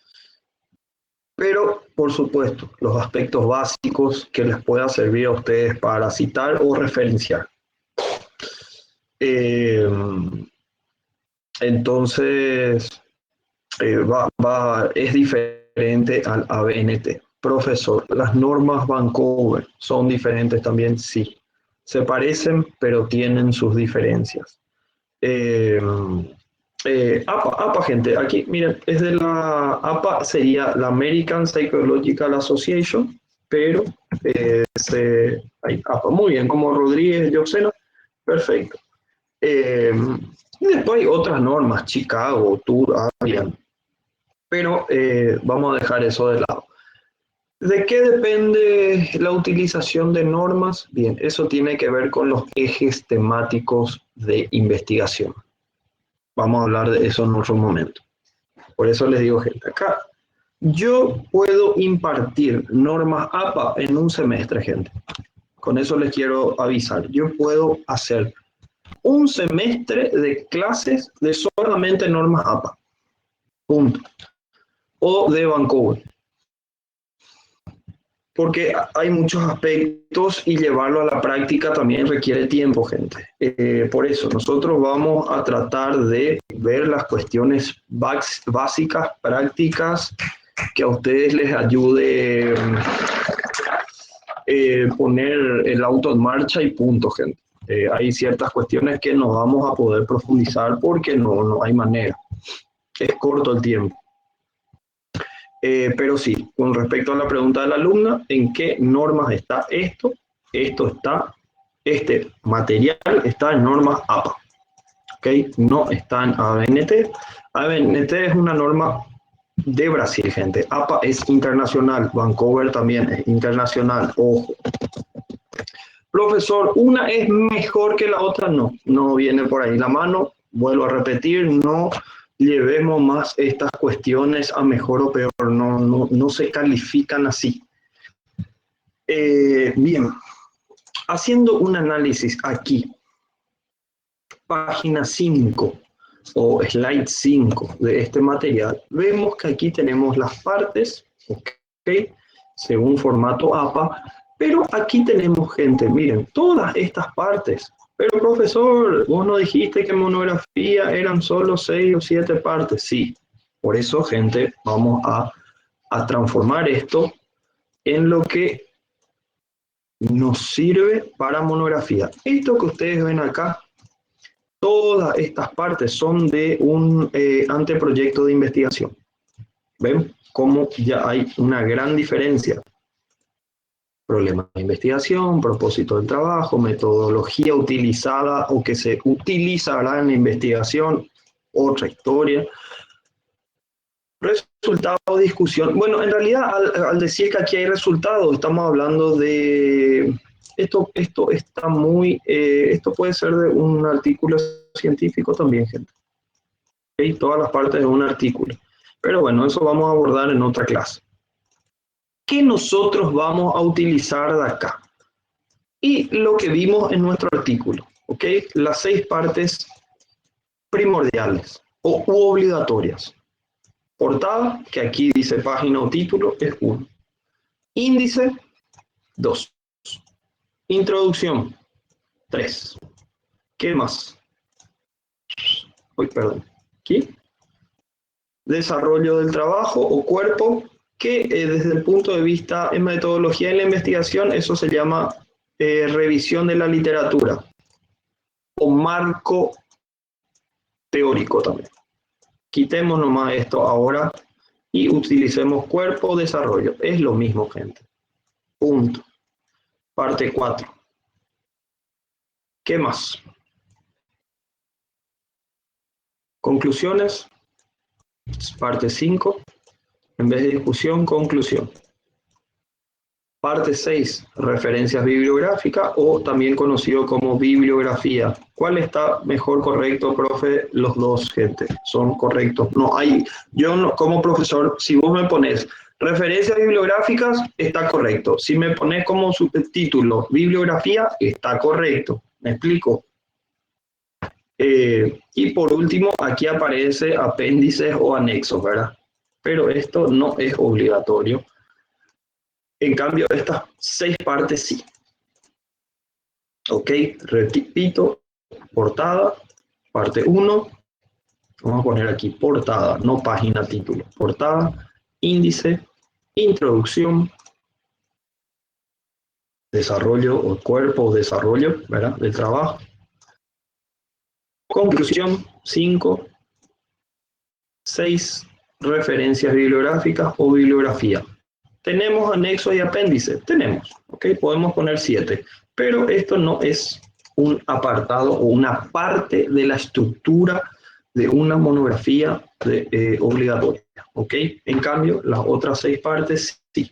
Pero, por supuesto, los aspectos básicos que les pueda servir a ustedes para citar o referenciar. Entonces, es diferente al ABNT. Profesor, ¿las normas Vancouver son diferentes también? Sí. Se parecen, pero tienen sus diferencias. APA, gente, aquí, miren, es de la APA, sería la American Psychological Association, pero hay APA, muy bien, como Rodríguez, Yoxena, perfecto. Y después hay otras normas, Chicago, Tour, Allianz, pero vamos a dejar eso de lado. ¿De qué depende la utilización de normas? Bien, eso tiene que ver con los ejes temáticos de investigación. Vamos a hablar de eso en otro momento. Por eso les digo, gente, acá yo puedo impartir normas APA en un semestre, gente. Con eso les quiero avisar. Yo puedo hacer un semestre de clases de solamente normas APA. Punto. O de Vancouver. Porque hay muchos aspectos y llevarlo a la práctica también requiere tiempo, gente. Por eso nosotros vamos a tratar de ver las cuestiones básicas, prácticas, que a ustedes les ayude poner el auto en marcha y punto, gente. Hay ciertas cuestiones que no vamos a poder profundizar porque no hay manera. Es corto el tiempo. Pero sí, con respecto a la pregunta de la alumna, ¿en qué normas está esto? Este material está en normas APA, ¿ok? No está en ABNT. ABNT es una norma de Brasil, gente. APA es internacional, Vancouver también es internacional, ojo. Profesor, ¿una es mejor que la otra? No viene por ahí la mano. Vuelvo a repetir, no llevemos más estas cuestiones a mejor o peor, no se califican así. Bien, haciendo un análisis aquí, página 5 o slide 5 de este material, vemos que aquí tenemos las partes, ¿okay? Según formato APA, pero aquí tenemos, gente, miren, todas estas partes. Pero profesor, vos no dijiste que monografía eran solo 6 o 7 partes. Sí, por eso, gente, vamos a transformar esto en lo que nos sirve para monografía. Esto que ustedes ven acá, todas estas partes son de un anteproyecto de investigación. ¿Ven cómo ya hay una gran diferencia? Problema de investigación, propósito del trabajo, metodología utilizada o que se utilizará en la investigación, otra historia. Resultado, discusión. Bueno, en realidad al decir que aquí hay resultados, estamos hablando de Esto está esto puede ser de un artículo científico también, gente. ¿Okay? Todas las partes de un artículo. Pero bueno, eso vamos a abordar en otra clase. ¿Qué nosotros vamos a utilizar de acá? Y lo que vimos en nuestro artículo, ¿ok? Las 6 partes primordiales u obligatorias. Portada, que aquí dice página o título, es 1. Índice, 2. Introducción, 3. ¿Qué más? Uy, perdón. Aquí. Desarrollo del trabajo o cuerpo, que desde el punto de vista en metodología de la investigación, eso se llama revisión de la literatura o marco teórico también. Quitemos nomás esto ahora y utilicemos cuerpo o desarrollo. Es lo mismo, gente. Punto. Parte 4. ¿Qué más? Conclusiones. Parte 5. En vez de discusión, conclusión. Parte 6, referencias bibliográficas o también conocido como bibliografía. ¿Cuál está mejor correcto, profe? Los dos, gente, son correctos. No hay, yo no, como profesor, si vos me pones referencias bibliográficas, está correcto. Si me pones como subtítulo bibliografía, está correcto. ¿Me explico? Y por último, aquí aparece apéndices o anexos, ¿verdad? Pero esto no es obligatorio. En cambio, estas 6 partes sí. Ok, repito, portada, parte 1. Vamos a poner aquí portada, no página, título. Portada, índice, introducción, desarrollo o cuerpo o desarrollo, ¿verdad? Del trabajo. Conclusión, 5. 6. Referencias bibliográficas o bibliografía. ¿Tenemos anexos y apéndices? Tenemos, ¿ok? Podemos poner 7, pero esto no es un apartado o una parte de la estructura de una monografía obligatoria, ¿ok? En cambio, las otras 6 partes sí.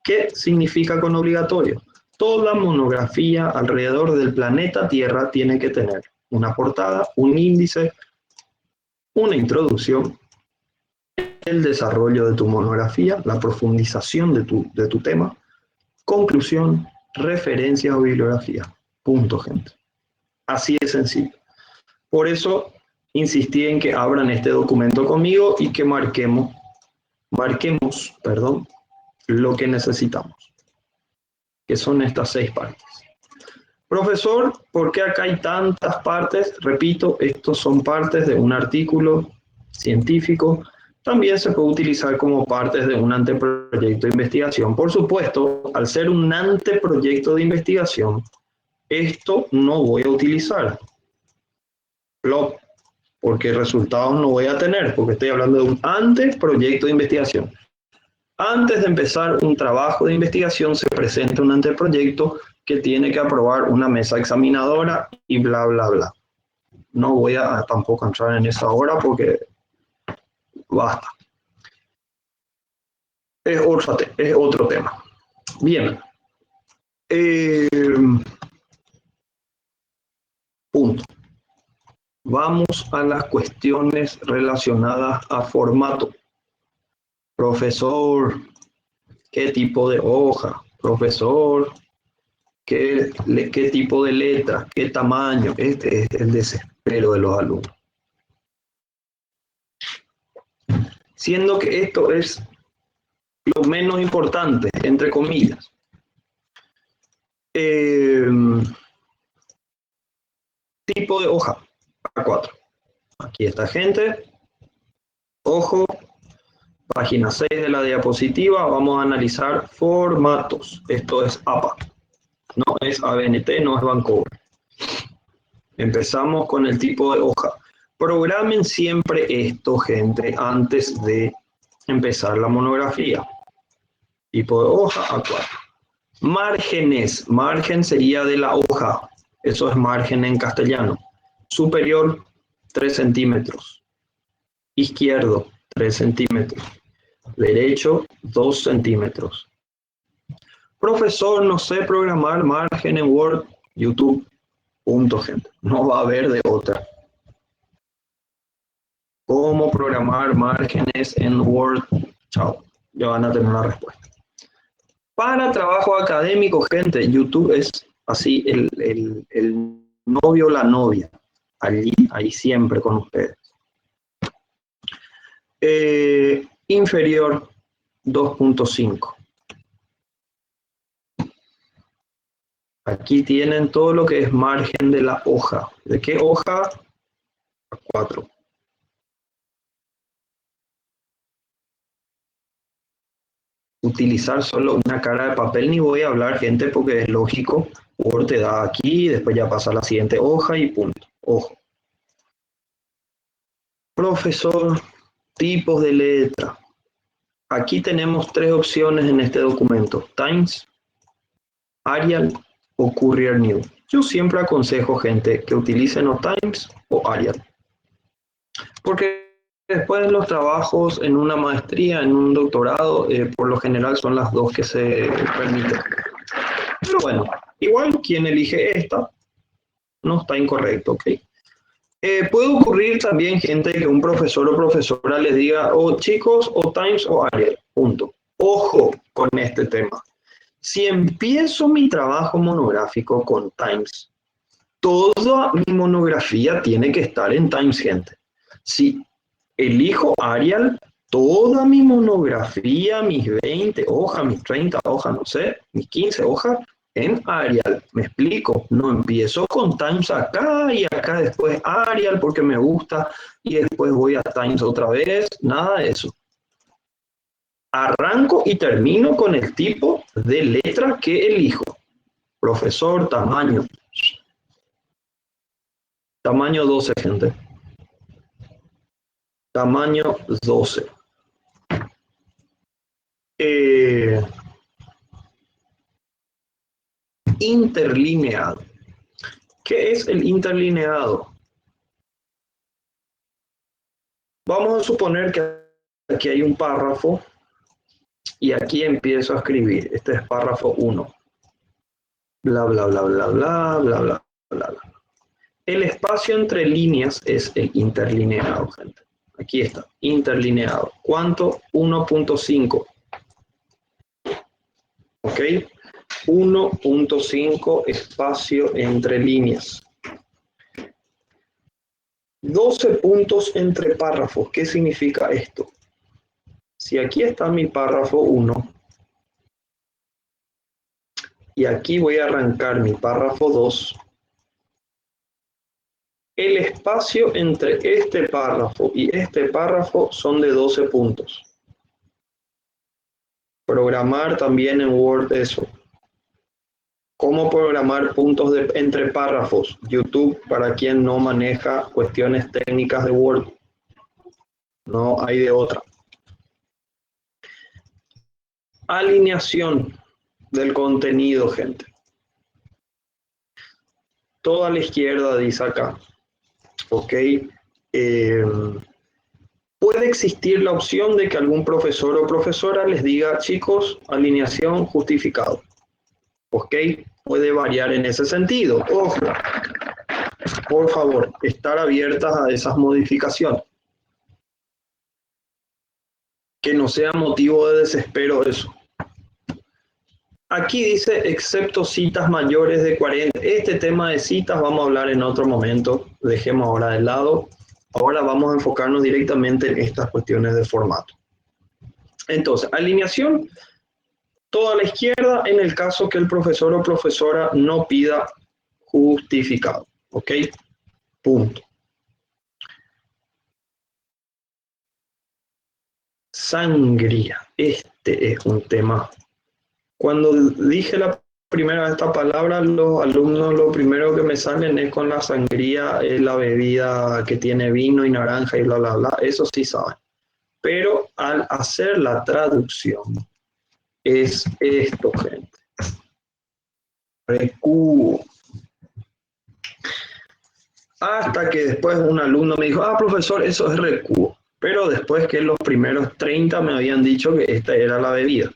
¿Qué significa con obligatorio? Toda monografía alrededor del planeta Tierra tiene que tener una portada, un índice, una introducción, el desarrollo de tu monografía, la profundización de tu tema, conclusión, referencias o bibliografía. Punto, gente. Así de sencillo. Por eso insistí en que abran este documento conmigo y que marquemos, lo que necesitamos, que son estas 6 partes. Profesor, ¿por qué acá hay tantas partes? Repito, estos son partes de un artículo científico. También se puede utilizar como partes de un anteproyecto de investigación. Por supuesto, al ser un anteproyecto de investigación, esto no voy a utilizar. Porque resultados no voy a tener, porque estoy hablando de un anteproyecto de investigación. Antes de empezar un trabajo de investigación, se presenta un anteproyecto que tiene que aprobar una mesa examinadora y bla, bla, bla. No voy a tampoco entrar en eso ahora porque basta. Es otro tema. Bien. Punto. Vamos a las cuestiones relacionadas a formato. Profesor, ¿qué tipo de hoja? Profesor, ¿qué tipo de letra? ¿Qué tamaño? Este es el desespero de los alumnos. Siendo que esto es lo menos importante, entre comillas. Tipo de hoja, A4. Aquí está, gente. Ojo, página 6 de la diapositiva. Vamos a analizar formatos. Esto es APA. No es ABNT, no es Vancouver. Empezamos con el tipo de hoja. Programen siempre esto, gente, antes de empezar la monografía. Tipo de hoja, A4. Márgenes. Margen sería de la hoja. Eso es margen en castellano. Superior, 3 centímetros. Izquierdo, 3 centímetros. Derecho, 2 centímetros. Profesor, no sé programar margen en Word, YouTube, punto, gente. No va a haber de otra. ¿Cómo programar márgenes en Word? Chao, ya van a tener una respuesta. Para trabajo académico, gente, YouTube es así el novio o la novia. Ahí siempre con ustedes. Inferior 2.5. Aquí tienen todo lo que es margen de la hoja. ¿De qué hoja? 4. Utilizar solo una cara de papel, ni voy a hablar, gente, porque es lógico. Word te da aquí, después ya pasa a la siguiente hoja y punto. Ojo. Profesor, tipos de letra. Aquí tenemos 3 opciones en este documento: Times, Arial o Courier New. Yo siempre aconsejo, gente, que utilicen o Times o Arial. Porque después los trabajos en una maestría, en un doctorado, por lo general son las dos que se permiten. Pero bueno, igual quien elige esta no está incorrecto, ¿ok? Puede ocurrir también, gente, que un profesor o profesora les diga, o chicos, o Times o Arial, punto. Ojo con este tema. Si empiezo mi trabajo monográfico con Times, toda mi monografía tiene que estar en Times, gente. Si elijo Arial, toda mi monografía, mis 20 hojas, mis 30 hojas, no sé, mis 15 hojas, en Arial. Me explico, no empiezo con Times acá y acá después Arial porque me gusta y después voy a Times otra vez, nada de eso. Arranco y termino con el tipo de letra que elijo. Profesor, tamaño. Tamaño 12, gente. Tamaño 12. Interlineado. ¿Qué es el interlineado? Vamos a suponer que aquí hay un párrafo y aquí empiezo a escribir. Este es párrafo 1. Bla, bla, bla, bla, bla, bla, bla, bla, bla. El espacio entre líneas es el interlineado, gente. Aquí está, interlineado. ¿Cuánto? 1.5. ¿Ok? 1.5 espacio entre líneas. 12 puntos entre párrafos. ¿Qué significa esto? Si aquí está mi párrafo 1 y aquí voy a arrancar mi párrafo 2, el espacio entre este párrafo y este párrafo son de 12 puntos. Programar también en Word eso. ¿Cómo programar puntos entre párrafos? YouTube, para quien no maneja cuestiones técnicas de Word. No hay de otra. Alineación del contenido, gente. Toda a la izquierda dice acá. ¿Ok? Puede existir la opción de que algún profesor o profesora les diga, chicos, alineación justificado. ¿Ok? Puede variar en ese sentido. Ojo, por favor, estar abiertas a esas modificaciones. Que no sea motivo de desespero eso. Aquí dice, excepto citas mayores de 40. Este tema de citas vamos a hablar en otro momento. Dejemos ahora de lado. Ahora vamos a enfocarnos directamente en estas cuestiones de formato. Entonces, alineación, toda a la izquierda en el caso que el profesor o profesora no pida justificado. ¿Ok? Punto. Sangría. Este es un tema. Cuando dije la primera vez esta palabra, los alumnos lo primero que me salen es con la sangría, la bebida que tiene vino y naranja y bla, bla, bla. Eso sí saben. Pero al hacer la traducción, es esto, gente. Recuo. Hasta que después un alumno me dijo, profesor, eso es recuo. Pero después que los primeros 30 me habían dicho que esta era la bebida.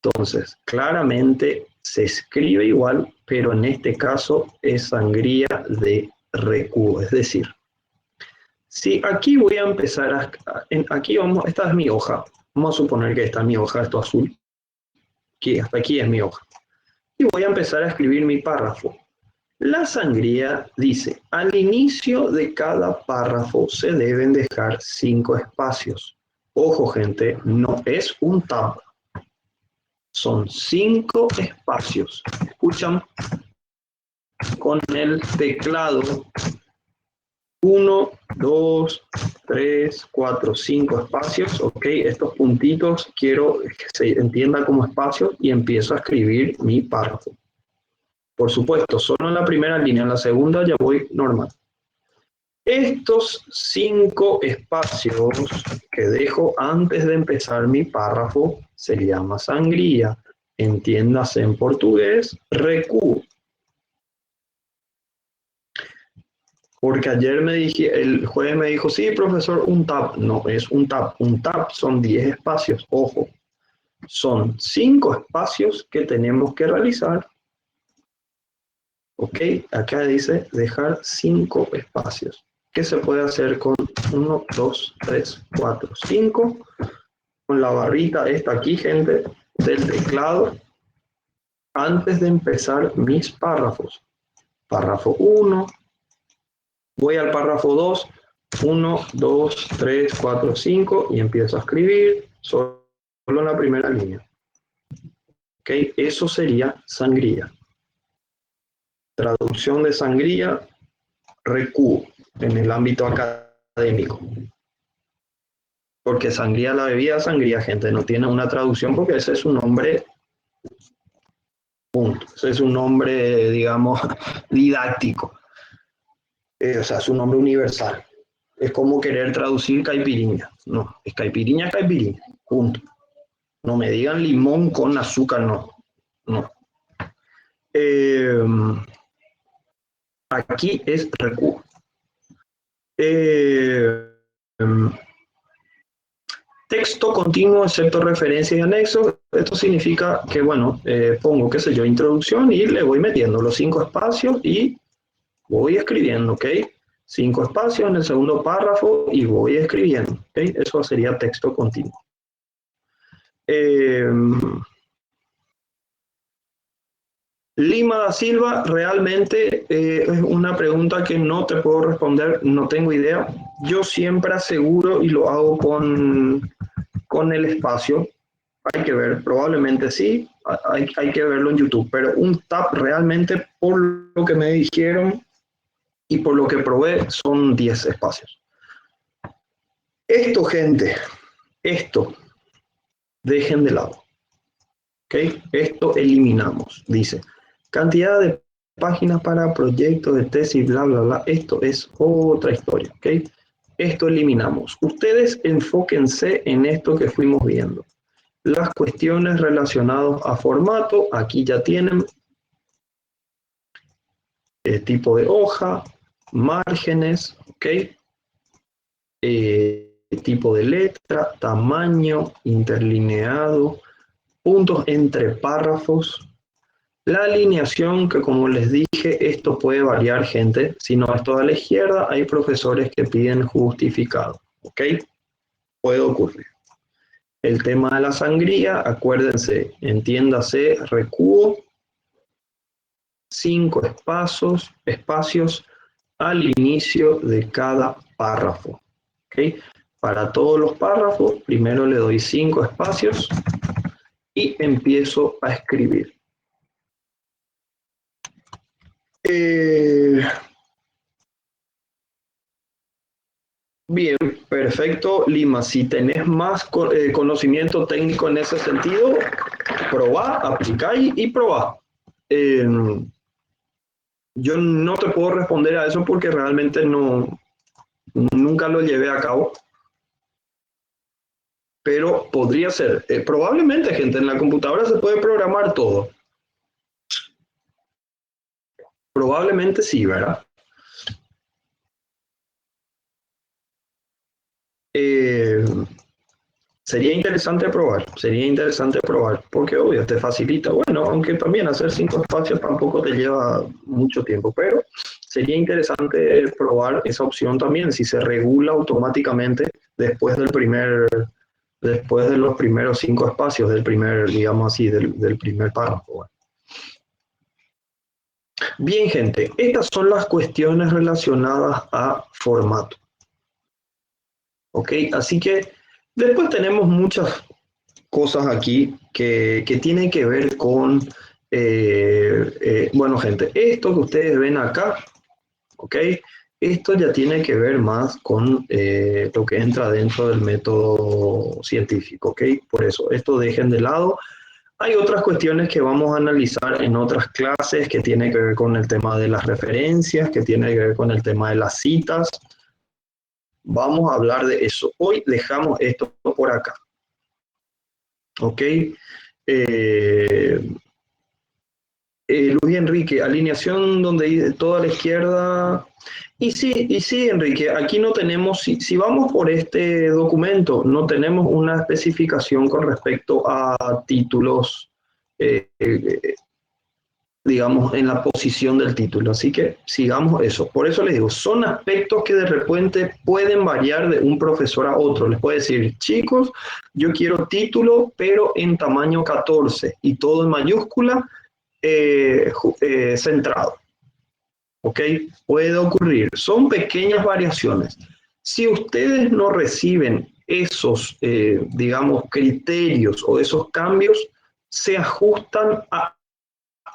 Entonces, claramente se escribe igual, pero en este caso es sangría de recuo. Es decir, si aquí voy a empezar aquí vamos, esta es mi hoja. Vamos a suponer que esta es mi hoja, esto azul. Aquí, hasta aquí es mi hoja. Y voy a empezar a escribir mi párrafo. La sangría dice, al inicio de cada párrafo se deben dejar 5 espacios. Ojo, gente, no es un tab. Son 5 espacios. Escuchan con el teclado 1, 2, 3, 4, 5 espacios. Ok, estos puntitos quiero que se entienda como espacios y empiezo a escribir mi párrafo. Por supuesto, solo en la primera línea, en la segunda ya voy normal. Estos 5 espacios que dejo antes de empezar mi párrafo se llama sangría. Entiéndase en portugués, recuo. Porque ayer el jueves me dijo, sí, profesor, un tab. No es un tab. Un tab son 10 espacios. Ojo, son 5 espacios que tenemos que realizar. Ok, acá dice dejar 5 espacios. ¿Qué se puede hacer con 1, 2, 3, 4, 5? Con la barrita esta aquí, gente, del teclado, antes de empezar mis párrafos. Párrafo 1, voy al párrafo 2, 1, 2, 3, 4, 5 y empiezo a escribir solo en la primera línea. Ok, eso sería sangría. Traducción de sangría, recuo en el ámbito académico. Porque sangría la bebida, sangría, gente, no tiene una traducción porque ese es un nombre, punto. Ese es un nombre, digamos, didáctico. O sea, es un nombre universal. Es como querer traducir caipiriña. No, es caipiriña, punto. No me digan limón con azúcar, no. No. Eh, aquí es recuo. Eh, Texto continuo, excepto referencia y anexo. Esto significa que, bueno, pongo, qué sé yo, introducción y le voy metiendo los 5 espacios y voy escribiendo, ¿ok? 5 espacios en el segundo párrafo y voy escribiendo, ¿ok? Eso sería texto continuo. Lima da Silva, realmente es una pregunta que no te puedo responder, no tengo idea. Yo siempre aseguro y lo hago con el espacio. Hay que ver, probablemente sí, hay que verlo en YouTube, pero un tab realmente, por lo que me dijeron y por lo que probé, son 10 espacios. Esto, gente, esto, dejen de lado. ¿Ok? Esto eliminamos. Dice, cantidad de páginas para proyectos de tesis, bla, bla, bla. Esto es otra historia. ¿Ok? Esto eliminamos. Ustedes enfóquense en esto que fuimos viendo. Las cuestiones relacionadas a formato, aquí ya tienen tipo de hoja, márgenes, ¿ok? Tipo de letra, tamaño, interlineado, puntos entre párrafos, la alineación, que como les dije, esto puede variar, gente. Si no es toda la izquierda, hay profesores que piden justificado, ¿ok? Puede ocurrir. El tema de la sangría, acuérdense, entiéndase, recuo, 5 espacios al inicio de cada párrafo. ¿Okay? Para todos los párrafos, primero le doy 5 espacios y empiezo a escribir. Bien, perfecto, Lima. Si tenés más conocimiento técnico en ese sentido, probá, aplicá y probá. Yo no te puedo responder a eso porque realmente nunca lo llevé a cabo, pero podría ser. Probablemente, gente, en la computadora se puede programar todo. Probablemente sí, ¿verdad? sería interesante probar, porque obvio, te facilita. Bueno, aunque también hacer 5 espacios tampoco te lleva mucho tiempo, pero sería interesante probar esa opción también, si se regula automáticamente después después de los primeros 5 espacios, del primer, digamos así, del primer párrafo. Bueno. Bien, gente, estas son las cuestiones relacionadas a formato. ¿Ok? Así que después tenemos muchas cosas aquí que tienen que ver con, bueno, gente, esto que ustedes ven acá, ¿ok? Esto ya tiene que ver más con lo que entra dentro del método científico, ¿ok? Por eso, esto dejen de lado. Hay otras cuestiones que vamos a analizar en otras clases que tienen que ver con el tema de las referencias, que tiene que ver con el tema de las citas. Vamos a hablar de eso. Hoy dejamos esto por acá. ¿Ok? Luis Enrique, alineación donde dice toda la izquierda. Y sí, Enrique, aquí no tenemos, si vamos por este documento, no tenemos una especificación con respecto a títulos, digamos, en la posición del título. Así que sigamos eso. Por eso les digo, son aspectos que de repente pueden variar de un profesor a otro. Les puede decir, chicos, yo quiero título, pero en tamaño 14 y todo en mayúscula, centrado. ¿Ok? Puede ocurrir. Son pequeñas variaciones. Si ustedes no reciben esos, digamos, criterios o esos cambios, se ajustan a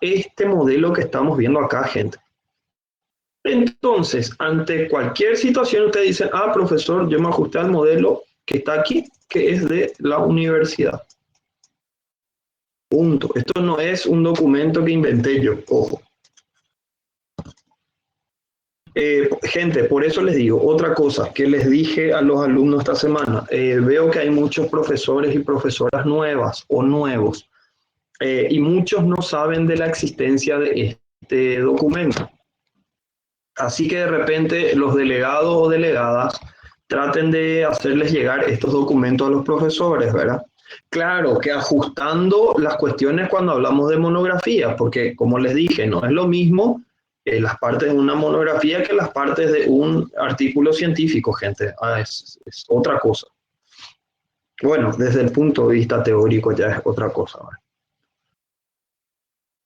este modelo que estamos viendo acá, gente. Entonces, ante cualquier situación, ustedes dicen, ah, profesor, yo me ajusté al modelo que está aquí, que es de la universidad. Punto. Esto no es un documento que inventé yo, ojo. Gente, por eso les digo, otra cosa que les dije a los alumnos esta semana, veo que hay muchos profesores y profesoras nuevas o nuevos, y muchos no saben de la existencia de este documento. Así que de repente los delegados o delegadas traten de hacerles llegar estos documentos a los profesores, ¿verdad? Claro que ajustando las cuestiones cuando hablamos de monografía, porque como les dije, no es lo mismo las partes de una monografía que las partes de un artículo científico, gente. Es otra cosa. Bueno, desde el punto de vista teórico ya es otra cosa.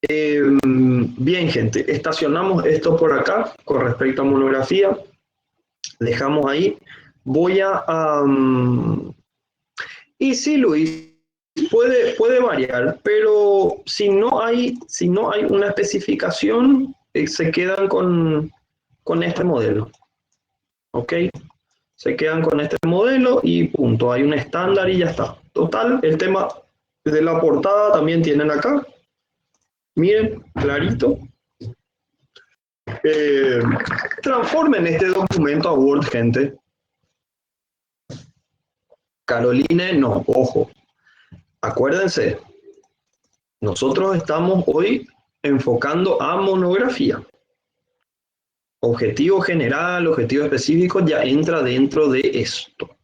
Bien, gente, estacionamos esto por acá con respecto a monografía. Dejamos ahí. Voy a... y sí, Luis, puede variar, pero si no hay una especificación, se quedan con este modelo. ¿Ok? Se quedan con este modelo y punto. Hay un estándar y ya está. Total, el tema de la portada también tienen acá. Miren, clarito. Transformen este documento a Word, gente. Caroline, no, ojo. Acuérdense, nosotros estamos hoy enfocando a monografía. Objetivo general, objetivo específico, ya entra dentro de esto.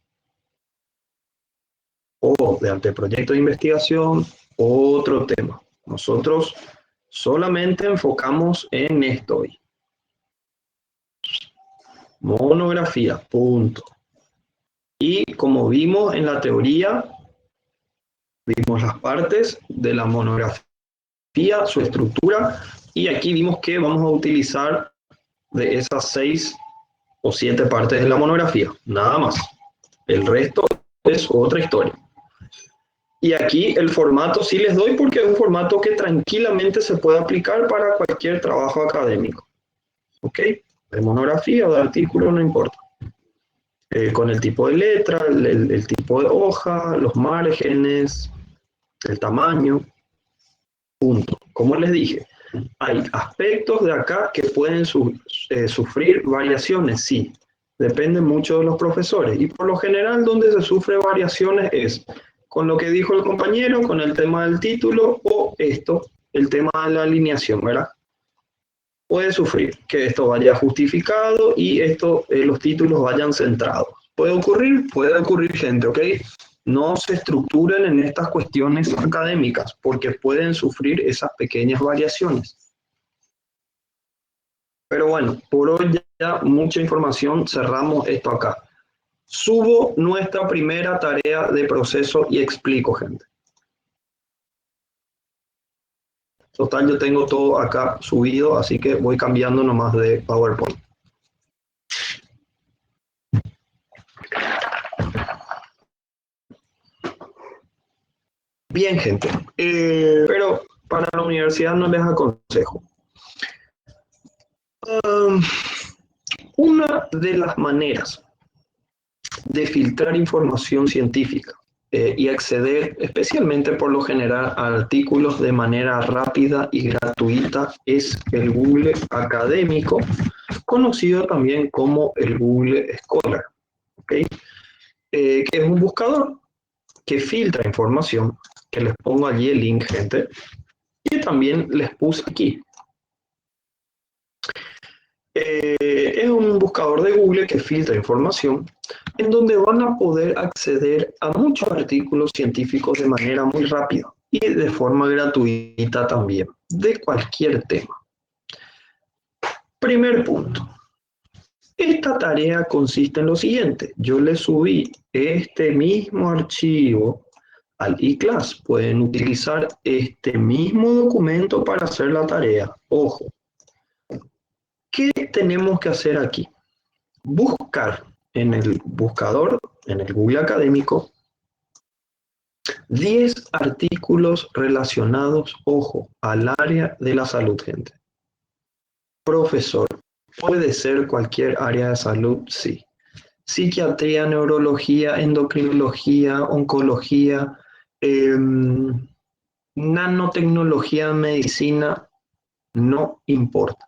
O de anteproyecto de investigación, otro tema. Nosotros solamente enfocamos en esto hoy. Monografía, punto. Y como vimos en la teoría, vimos las partes de la monografía, su estructura, y aquí vimos que vamos a utilizar de esas 6 o 7 partes de la monografía, nada más. El resto es otra historia. Y aquí el formato sí les doy porque es un formato que tranquilamente se puede aplicar para cualquier trabajo académico. ¿Ok? De monografía o de artículo, no importa. Con el tipo de letra, el tipo de hoja, los márgenes, el tamaño, punto. Como les dije, hay aspectos de acá que pueden sufrir variaciones, sí. Depende mucho de los profesores. Y por lo general, donde se sufre variaciones es con lo que dijo el compañero, con el tema del título o esto, el tema de la alineación, ¿verdad? Puede sufrir que esto vaya justificado y esto, los títulos vayan centrados. Puede ocurrir, gente, ¿ok? No se estructuren en estas cuestiones académicas porque pueden sufrir esas pequeñas variaciones. Pero bueno, por hoy ya mucha información, cerramos esto acá. Subo nuestra primera tarea de proceso y explico, gente. Total, yo tengo todo acá subido, así que voy cambiando nomás de PowerPoint. Bien, gente, pero para la universidad no les aconsejo. Una de las maneras de filtrar información científica y acceder, especialmente por lo general, a artículos de manera rápida y gratuita es el Google Académico, conocido también como el Google Scholar, ¿okay? Que es un buscador que filtra información, que les pongo allí el link, gente, y también les puse aquí. Es un buscador de Google que filtra información en donde van a poder acceder a muchos artículos científicos de manera muy rápida y de forma gratuita también, de cualquier tema. Primer punto. Esta tarea consiste en lo siguiente. Yo le subí este mismo archivo al eClass. Pueden utilizar este mismo documento para hacer la tarea. Ojo. ¿Qué tenemos que hacer aquí? Buscar en el buscador, en el Google Académico, 10 artículos relacionados, ojo, al área de la salud, gente. Profesor, ¿puede ser cualquier área de salud? Sí. Psiquiatría, neurología, endocrinología, oncología, nanotecnología, medicina, no importa.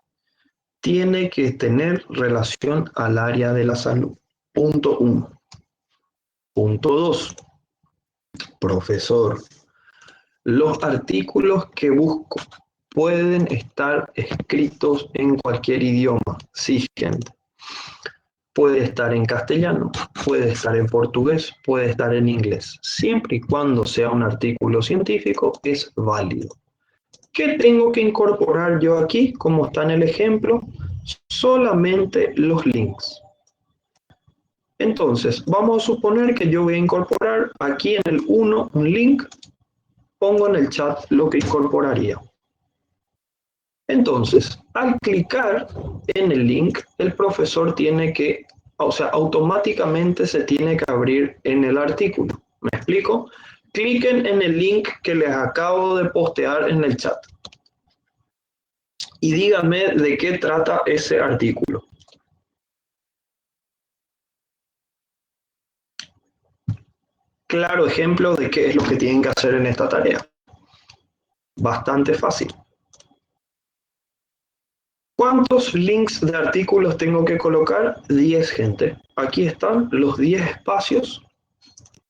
Tiene que tener relación al área de la salud. Punto 1. Punto 2. Profesor, los artículos que busco pueden estar escritos en cualquier idioma. Sí, gente. Puede estar en castellano, puede estar en portugués, puede estar en inglés. Siempre y cuando sea un artículo científico, es válido. ¿Qué tengo que incorporar yo aquí? Como está en el ejemplo, solamente los links. Entonces, vamos a suponer que yo voy a incorporar aquí en el 1 un link, pongo en el chat lo que incorporaría. Entonces, al clicar en el link, el profesor tiene que, o sea, automáticamente se tiene que abrir en el artículo. ¿Me explico? Cliquen en el link que les acabo de postear en el chat y díganme de qué trata ese artículo. Claro ejemplo de qué es lo que tienen que hacer en esta tarea. Bastante fácil. ¿Cuántos links de artículos tengo que colocar? 10, gente. Aquí están los 10 espacios.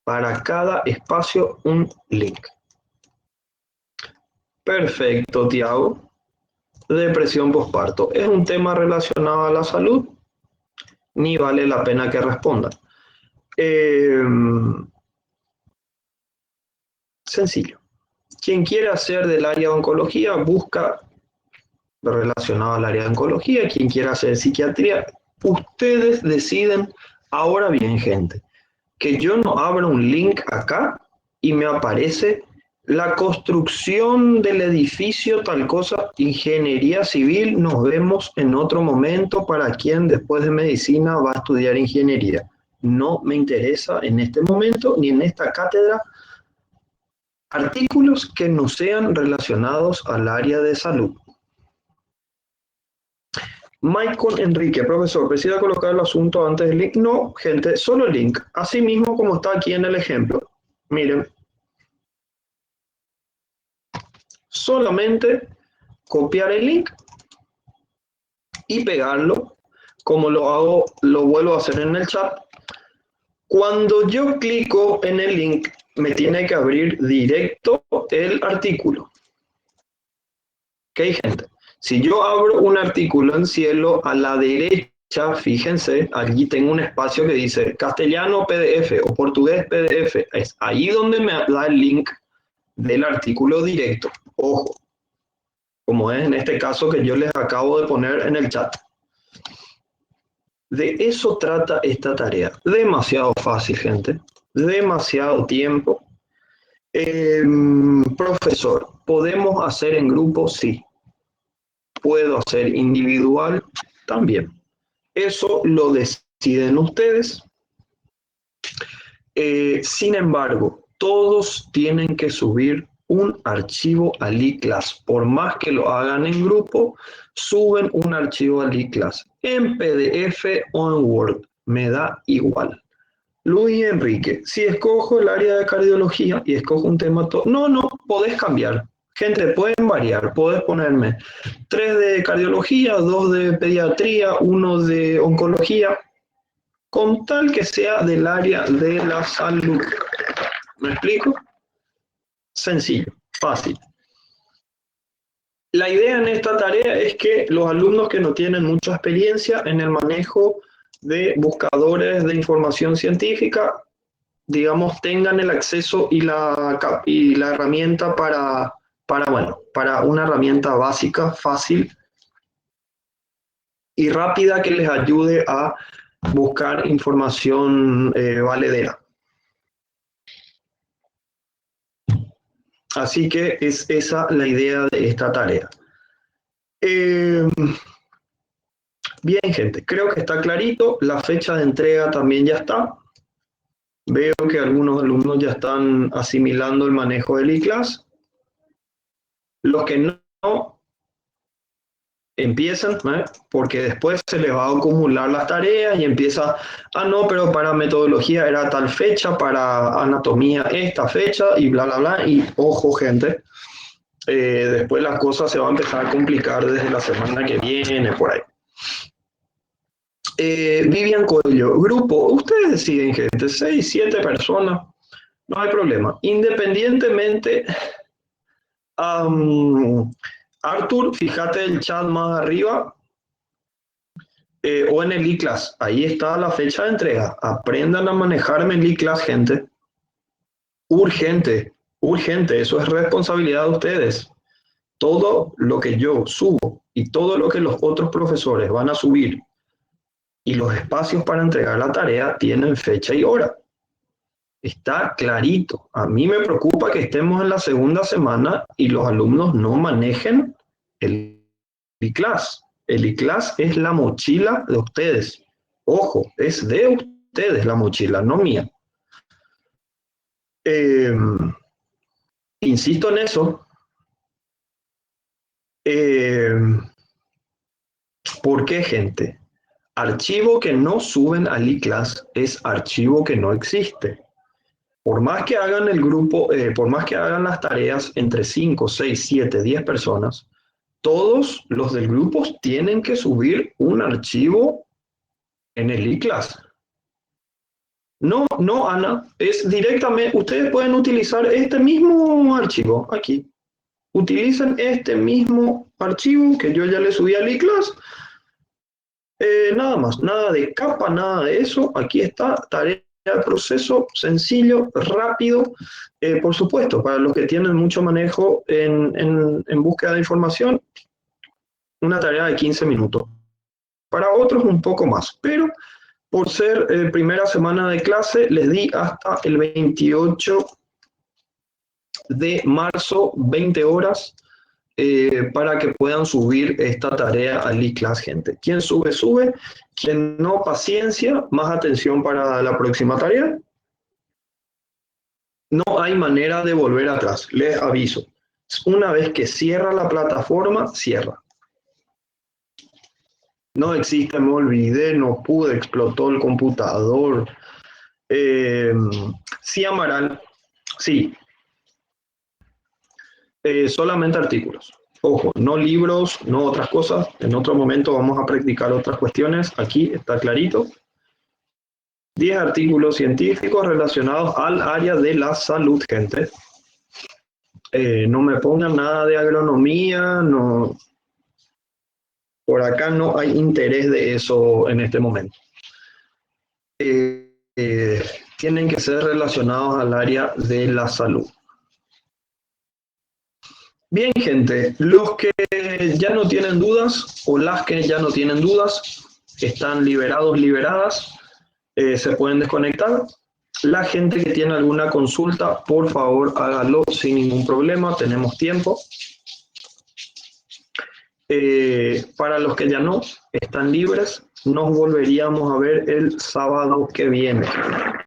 Para cada espacio un link. Perfecto, Tiago. Depresión postparto. ¿Es un tema relacionado a la salud? Ni vale la pena que respondan. Sencillo. Quien quiera hacer del área de oncología, busca relacionado al área de oncología. Quien quiera hacer psiquiatría, ustedes deciden. Ahora bien, gente, que yo no abra un link acá y me aparece la construcción del edificio, tal cosa, ingeniería civil, nos vemos en otro momento para quien después de medicina va a estudiar ingeniería. No me interesa en este momento ni en esta cátedra artículos que no sean relacionados al área de salud. Michael Enrique, profesor, ¿precisa colocar el asunto antes del link? No, gente, solo el link, así mismo como está aquí en el ejemplo. Miren, solamente copiar el link y pegarlo, como lo hago, lo vuelvo a hacer en el chat. Cuando yo clico en el link, me tiene que abrir directo el artículo. ¿Ok, gente? Si yo abro un artículo en cielo, a la derecha Ya, fíjense, allí tengo un espacio que dice castellano PDF o portugués PDF. Es ahí donde me da el link del artículo directo. Ojo, como es en este caso que yo les acabo de poner en el chat. De eso trata esta tarea. Demasiado fácil, gente. Demasiado tiempo. Profesor, ¿podemos hacer en grupo? Sí. ¿Puedo hacer individual? También. Eso lo deciden ustedes. Sin embargo, todos tienen que subir un archivo al iClass. Por más que lo hagan en grupo, suben un archivo al iClass. En PDF o en Word. Me da igual. Luis Enrique, si escojo el área de cardiología y escojo un tema... No, podés cambiar. Gente, pueden variar. Podés ponerme 3 de cardiología, 2 de pediatría, 1 de oncología, con tal que sea del área de la salud. ¿Me explico? Sencillo, fácil. La idea en esta tarea es que los alumnos que no tienen mucha experiencia en el manejo de buscadores de información científica, digamos, tengan el acceso y la herramienta para una herramienta básica, fácil y rápida que les ayude a buscar información valedera. Así que es esa la idea de esta tarea. Bien, gente, creo que está clarito. La fecha de entrega también ya está. Veo que algunos alumnos ya están asimilando el manejo del iClass. Los que no empiezan, porque después se les va a acumular las tareas y empieza, no, pero para metodología era tal fecha, para anatomía esta fecha y bla, bla, bla. Y ojo, gente, después las cosas se van a empezar a complicar desde la semana que viene, por ahí. Vivian Coelho, grupo, ustedes deciden, gente, 6, 7 personas, no hay problema. Independientemente, Arthur, fíjate el chat más arriba, o en el iClass, ahí está la fecha de entrega. Aprendan a manejarme el iClass, gente. Urgente, urgente, eso es responsabilidad de ustedes. Todo lo que yo subo y todo lo que los otros profesores van a subir y los espacios para entregar la tarea tienen fecha y hora. Está clarito. A mí me preocupa que estemos en la segunda semana y los alumnos no manejen el iClass. El iClass es la mochila de ustedes. Ojo, es de ustedes la mochila, no mía. Insisto en eso. ¿Por qué, gente? Archivo que no suben al iClass es archivo que no existe. Por más que hagan el grupo, por más que hagan las tareas entre 5, 6, 7, 10 personas, todos los del grupo tienen que subir un archivo en el iClass. No, no, Ana, es directamente, ustedes pueden utilizar este mismo archivo aquí. Utilicen este mismo archivo que yo ya le subí al iClass. Nada más, nada de capa, nada de eso. Aquí está, tarea de proceso, sencillo, rápido. Por supuesto, para los que tienen mucho manejo en búsqueda de información, una tarea de 15 minutos. Para otros un poco más, pero por ser primera semana de clase, les di hasta el 28 de marzo, 20 horas, para que puedan subir esta tarea al iClass, gente. Quien sube, sube. Quien no, paciencia, más atención para la próxima tarea. No hay manera de volver atrás, les aviso. Una vez que cierra la plataforma, cierra. No existe, me olvidé, no pude, explotó el computador. Sí, Amaral, sí. Solamente artículos. Ojo, no libros, no otras cosas. En otro momento vamos a practicar otras cuestiones. Aquí está clarito. 10 artículos científicos relacionados al área de la salud, gente. No me pongan nada de agronomía, no. Por acá no hay interés de eso en este momento. Tienen que ser relacionados al área de la salud. Bien, gente, los que ya no tienen dudas o las que ya no tienen dudas están liberados, liberadas, se pueden desconectar. La gente que tiene alguna consulta, por favor, hágalo sin ningún problema, tenemos tiempo. Para los que ya no están libres, nos volveríamos a ver el sábado que viene.